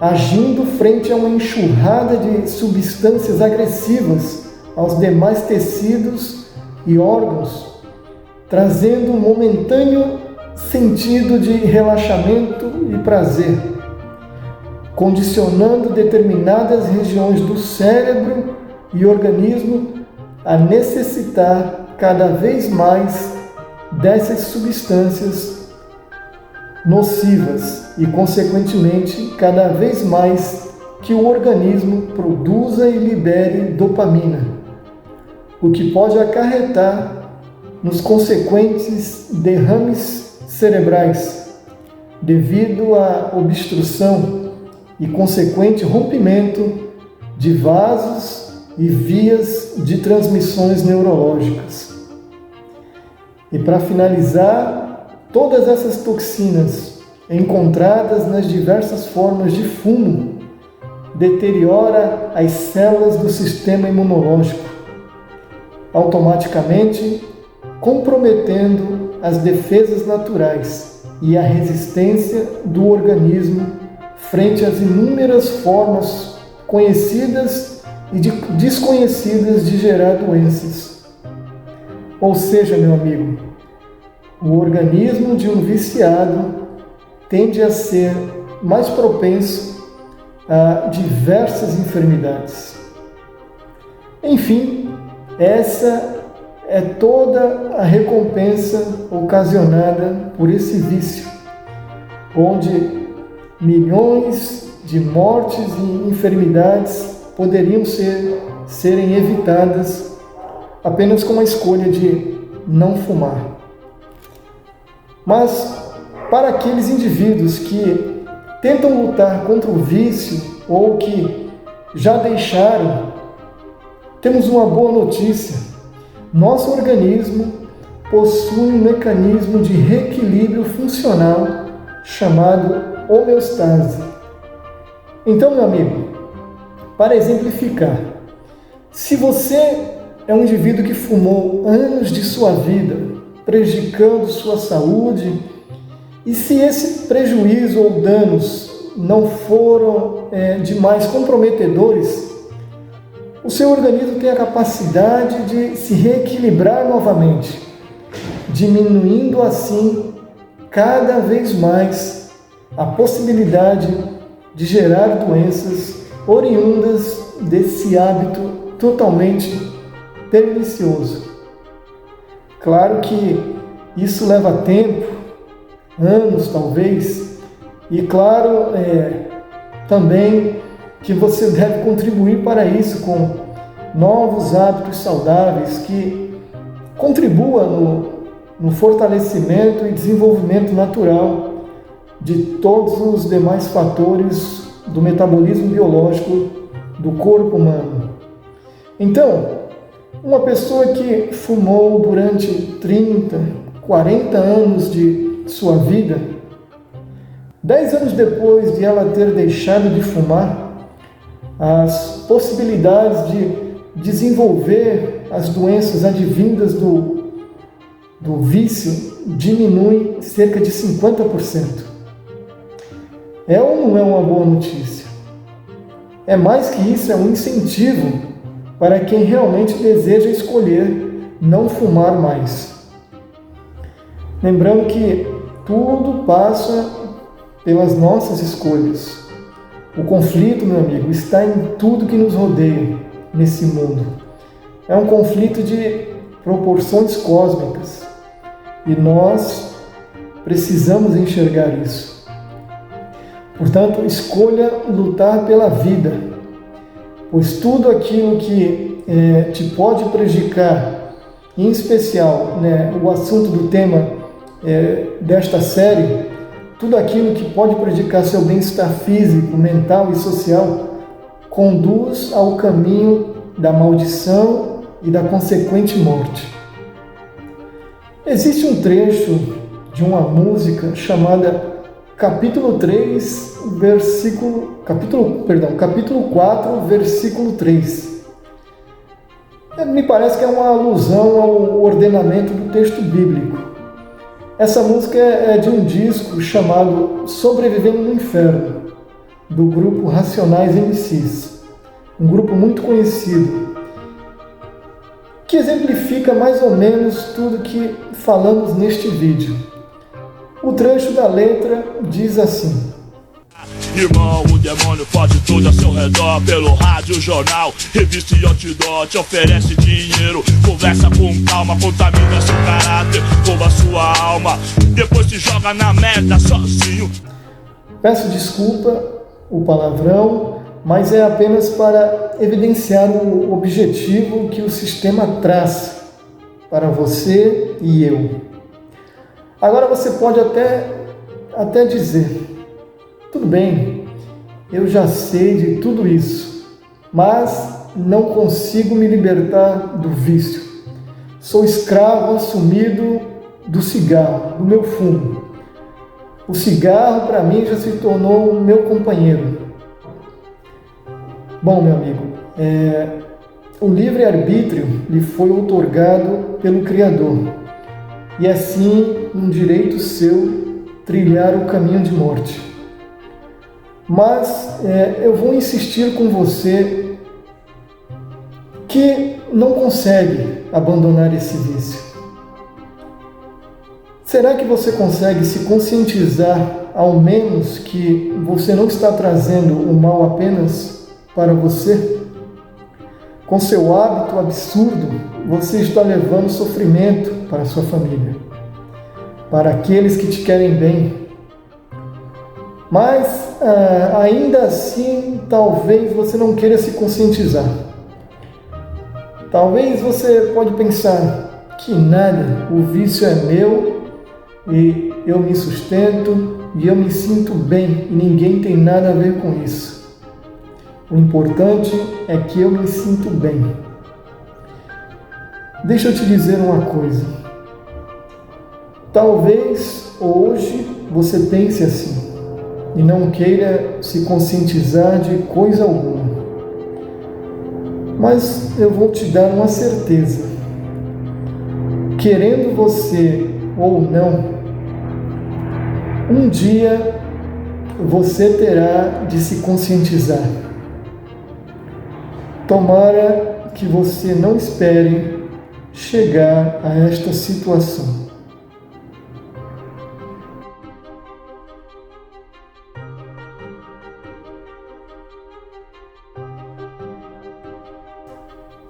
S1: agindo frente a uma enxurrada de substâncias agressivas aos demais tecidos e órgãos, trazendo um momentâneo sentido de relaxamento e prazer, condicionando determinadas regiões do cérebro e organismo a necessitar cada vez mais dessas substâncias nocivas e, consequentemente, cada vez mais que o organismo produza e libere dopamina, o que pode acarretar nos consequentes derrames cerebrais, devido à obstrução e consequente rompimento de vasos e vias de transmissões neurológicas. E para finalizar, todas essas toxinas encontradas nas diversas formas de fumo deteriora as células do sistema imunológico, automaticamente comprometendo as defesas naturais e a resistência do organismo frente às inúmeras formas conhecidas e desconhecidas de gerar doenças. Ou seja, meu amigo, o organismo de um viciado tende a ser mais propenso a diversas enfermidades. Enfim, essa é toda a recompensa ocasionada por esse vício, onde milhões de mortes e enfermidades poderiam serem evitadas apenas com a escolha de não fumar. Mas, para aqueles indivíduos que tentam lutar contra o vício ou que já deixaram, temos uma boa notícia. Nosso organismo possui um mecanismo de reequilíbrio funcional chamado homeostase. Então, meu amigo, para exemplificar, se você é um indivíduo que fumou anos de sua vida, prejudicando sua saúde, e se esse prejuízo ou danos não foram demais comprometedores, o seu organismo tem a capacidade de se reequilibrar novamente, diminuindo assim cada vez mais a possibilidade de gerar doenças oriundas desse hábito totalmente pernicioso. Claro que isso leva tempo, anos talvez, e claro, também que você deve contribuir para isso com novos hábitos saudáveis que contribuam no fortalecimento e desenvolvimento natural de todos os demais fatores do metabolismo biológico do corpo humano. Então, uma pessoa que fumou durante 30, 40 anos de sua vida, 10 anos depois de ela ter deixado de fumar, as possibilidades de desenvolver as doenças advindas do vício diminuem cerca de 50%. É ou não é uma boa notícia? É mais que isso, é um incentivo para quem realmente deseja escolher não fumar mais. Lembrando que tudo passa pelas nossas escolhas. O conflito, meu amigo, está em tudo que nos rodeia nesse mundo. É um conflito de proporções cósmicas e nós precisamos enxergar isso. Portanto, escolha lutar pela vida, pois tudo aquilo que te pode prejudicar, em especial o assunto do tema desta série, tudo aquilo que pode prejudicar seu bem-estar físico, mental e social, conduz ao caminho da maldição e da consequente morte. Existe um trecho de uma música chamada capítulo 4, versículo 3. Me parece que é uma alusão ao ordenamento do texto bíblico. Essa música é de um disco chamado Sobrevivendo no Inferno, do grupo Racionais MCs, um grupo muito conhecido, que exemplifica mais ou menos tudo que falamos neste vídeo. O trecho da letra diz assim:
S18: Irmão, o demônio pode tudo a seu redor. Pelo rádio, jornal, revista e outdoor. Te oferece dinheiro, conversa com calma. Contamina seu caráter, rouba sua alma. Depois se joga na merda sozinho.
S1: Peço desculpa o palavrão, mas é apenas para evidenciar o objetivo que o sistema traz para você e eu. Agora você pode até dizer: tudo bem, eu já sei de tudo isso, mas não consigo me libertar do vício. Sou escravo assumido do cigarro, do meu fumo. O cigarro, para mim, já se tornou o meu companheiro. Bom, meu amigo, o livre-arbítrio lhe foi outorgado pelo Criador, e assim um direito seu trilhar o caminho de morte. Mas eu vou insistir com você que não consegue abandonar esse vício. Será que você consegue se conscientizar, ao menos, que você não está trazendo o mal apenas para você? Com seu hábito absurdo, você está levando sofrimento para a sua família, para aqueles que te querem bem. Mas, ainda assim, talvez você não queira se conscientizar. Talvez você pode pensar que nada, o vício é meu e eu me sustento e eu me sinto bem e ninguém tem nada a ver com isso. O importante é que eu me sinto bem. Deixa eu te dizer uma coisa. Talvez hoje você pense assim e não queira se conscientizar de coisa alguma. Mas eu vou te dar uma certeza. Querendo você ou não, um dia você terá de se conscientizar. Tomara que você não espere chegar a esta situação.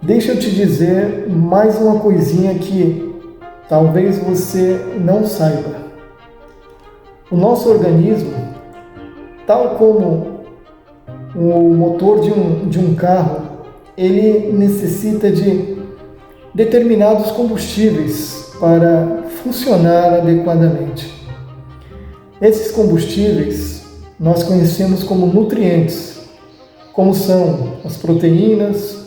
S1: Deixa eu te dizer mais uma coisinha que talvez você não saiba. O nosso organismo, tal como o motor de um carro, ele necessita de determinados combustíveis para funcionar adequadamente. Esses combustíveis nós conhecemos como nutrientes, como são as proteínas,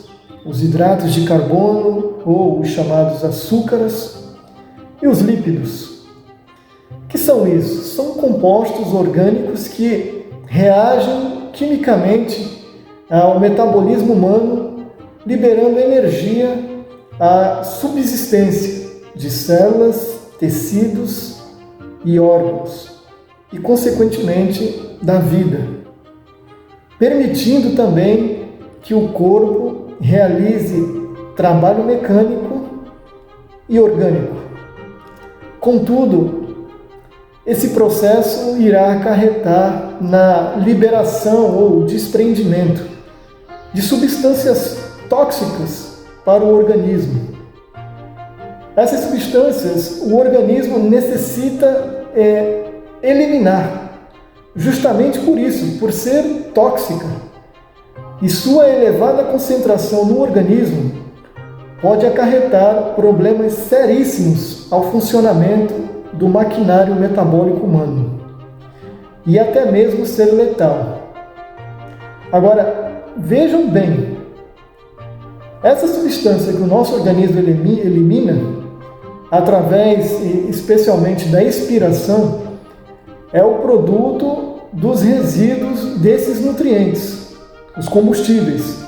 S1: os hidratos de carbono ou os chamados açúcares e os lípidos. O que são isso? São compostos orgânicos que reagem quimicamente ao metabolismo humano, liberando energia à subsistência de células, tecidos e órgãos e, consequentemente, da vida, permitindo também que o corpo realize trabalho mecânico e orgânico. Contudo, esse processo irá acarretar na liberação ou desprendimento de substâncias tóxicas para o organismo. Essas substâncias o organismo necessita eliminar, justamente por isso, por ser tóxica. E sua elevada concentração no organismo pode acarretar problemas seríssimos ao funcionamento do maquinário metabólico humano e até mesmo ser letal. Agora, vejam bem, essa substância que o nosso organismo elimina, através especialmente da expiração, é o produto dos resíduos desses nutrientes, os combustíveis,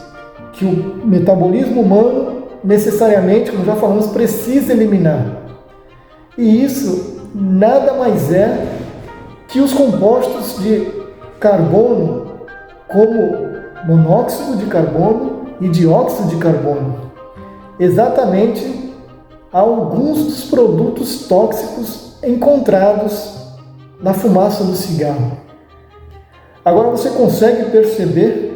S1: que o metabolismo humano necessariamente, como já falamos, precisa eliminar. E isso nada mais é que os compostos de carbono, como monóxido de carbono e dióxido de carbono. Exatamente alguns dos produtos tóxicos encontrados na fumaça do cigarro. Agora você consegue perceber?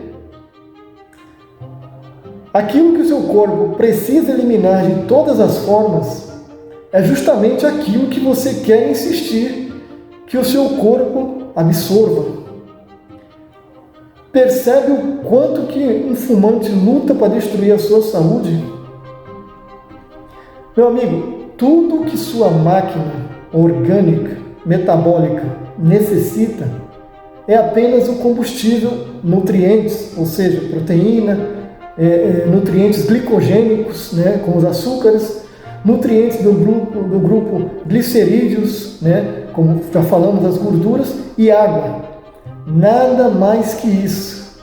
S1: Aquilo que o seu corpo precisa eliminar de todas as formas é justamente aquilo que você quer insistir que o seu corpo absorva. Percebe o quanto que um fumante luta para destruir a sua saúde? Meu amigo, tudo que sua máquina orgânica, metabólica necessita é apenas o combustível, nutrientes, ou seja, proteína, nutrientes glicogênicos, né, como os açúcares, nutrientes do grupo glicerídeos, né, como já falamos, as gorduras, e água. Nada mais que isso.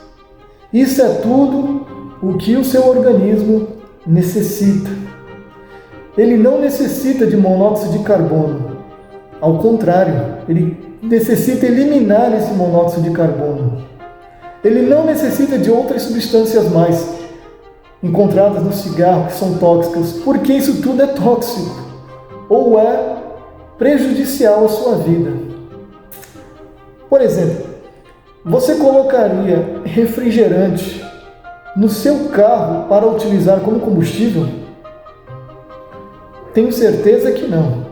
S1: Isso é tudo o que o seu organismo necessita. Ele não necessita de monóxido de carbono. Ao contrário, ele necessita eliminar esse monóxido de carbono. Ele não necessita de outras substâncias mais encontradas no cigarro que são tóxicas, porque isso tudo é tóxico ou é prejudicial à sua vida. Por exemplo, você colocaria refrigerante no seu carro para utilizar como combustível? Tenho certeza que não.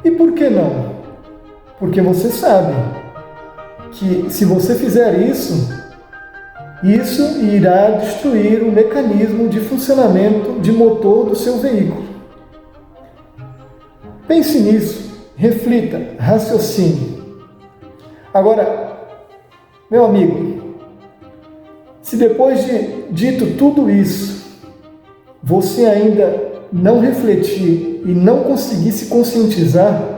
S1: E por que não? Porque você sabe que se você fizer isso irá destruir o mecanismo de funcionamento de motor do seu veículo. Pense nisso, reflita, raciocine. Agora, meu amigo, se depois de dito tudo isso, você ainda não refletir e não conseguir se conscientizar,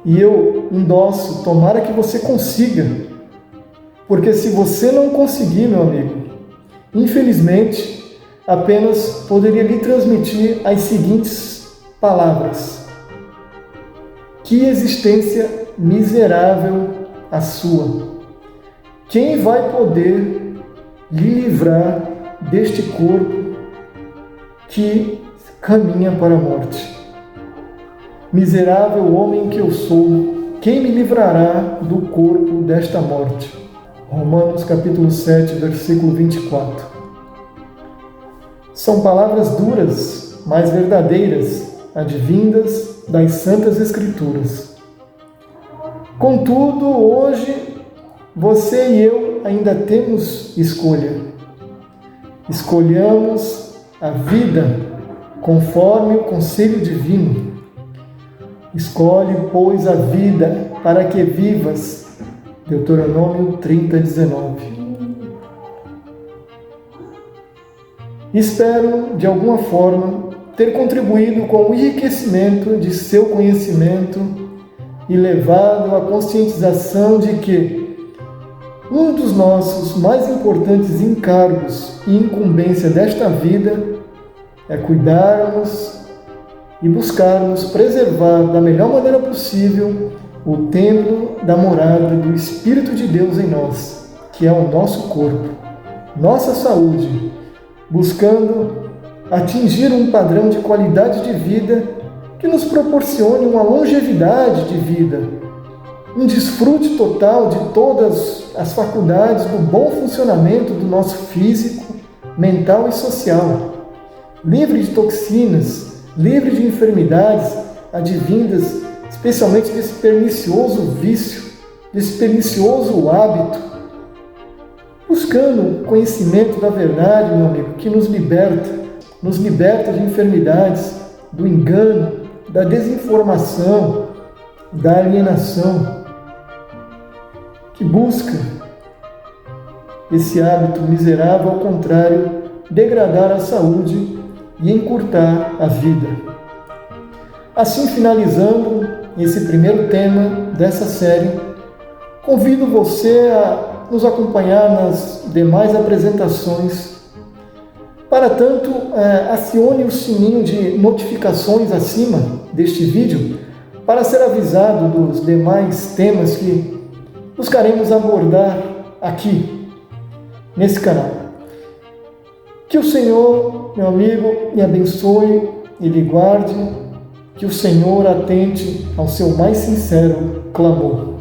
S1: E eu endosso, tomara que você consiga, porque se você não conseguir, meu amigo, infelizmente, apenas poderia lhe transmitir as seguintes palavras: que existência miserável a sua! Quem vai poder lhe livrar deste corpo que caminha para a morte? Miserável homem que eu sou, quem me livrará do corpo desta morte? Romanos capítulo 7, versículo 24. São palavras duras, mas verdadeiras, advindas das Santas Escrituras. Contudo, hoje, você e eu ainda temos escolha. Escolhamos a vida conforme o conselho divino. Escolhe, pois, a vida para que vivas. Deuteronômio 30:19. Espero, de alguma forma, ter contribuído com o enriquecimento de seu conhecimento e levado à conscientização de que um dos nossos mais importantes encargos e incumbência desta vida é cuidarmos e buscarmos preservar da melhor maneira possível o templo da morada do Espírito de Deus em nós, que é o nosso corpo, nossa saúde, buscando atingir um padrão de qualidade de vida que nos proporcione uma longevidade de vida, um desfrute total de todas as faculdades do bom funcionamento do nosso físico, mental e social, livre de toxinas, livre de enfermidades advindas especialmente desse pernicioso vício, desse pernicioso hábito, buscando conhecimento da verdade, meu amigo, que nos liberta de enfermidades, do engano, da desinformação, da alienação, que busca esse hábito miserável, ao contrário, degradar a saúde e encurtar a vida. Assim, finalizando esse primeiro tema dessa série, convido você a nos acompanhar nas demais apresentações. Para tanto, acione o sininho de notificações acima deste vídeo para ser avisado dos demais temas que buscaremos abordar aqui, nesse canal. Que o Senhor, meu amigo, lhe abençoe e lhe guarde, que o Senhor atente ao seu mais sincero clamor.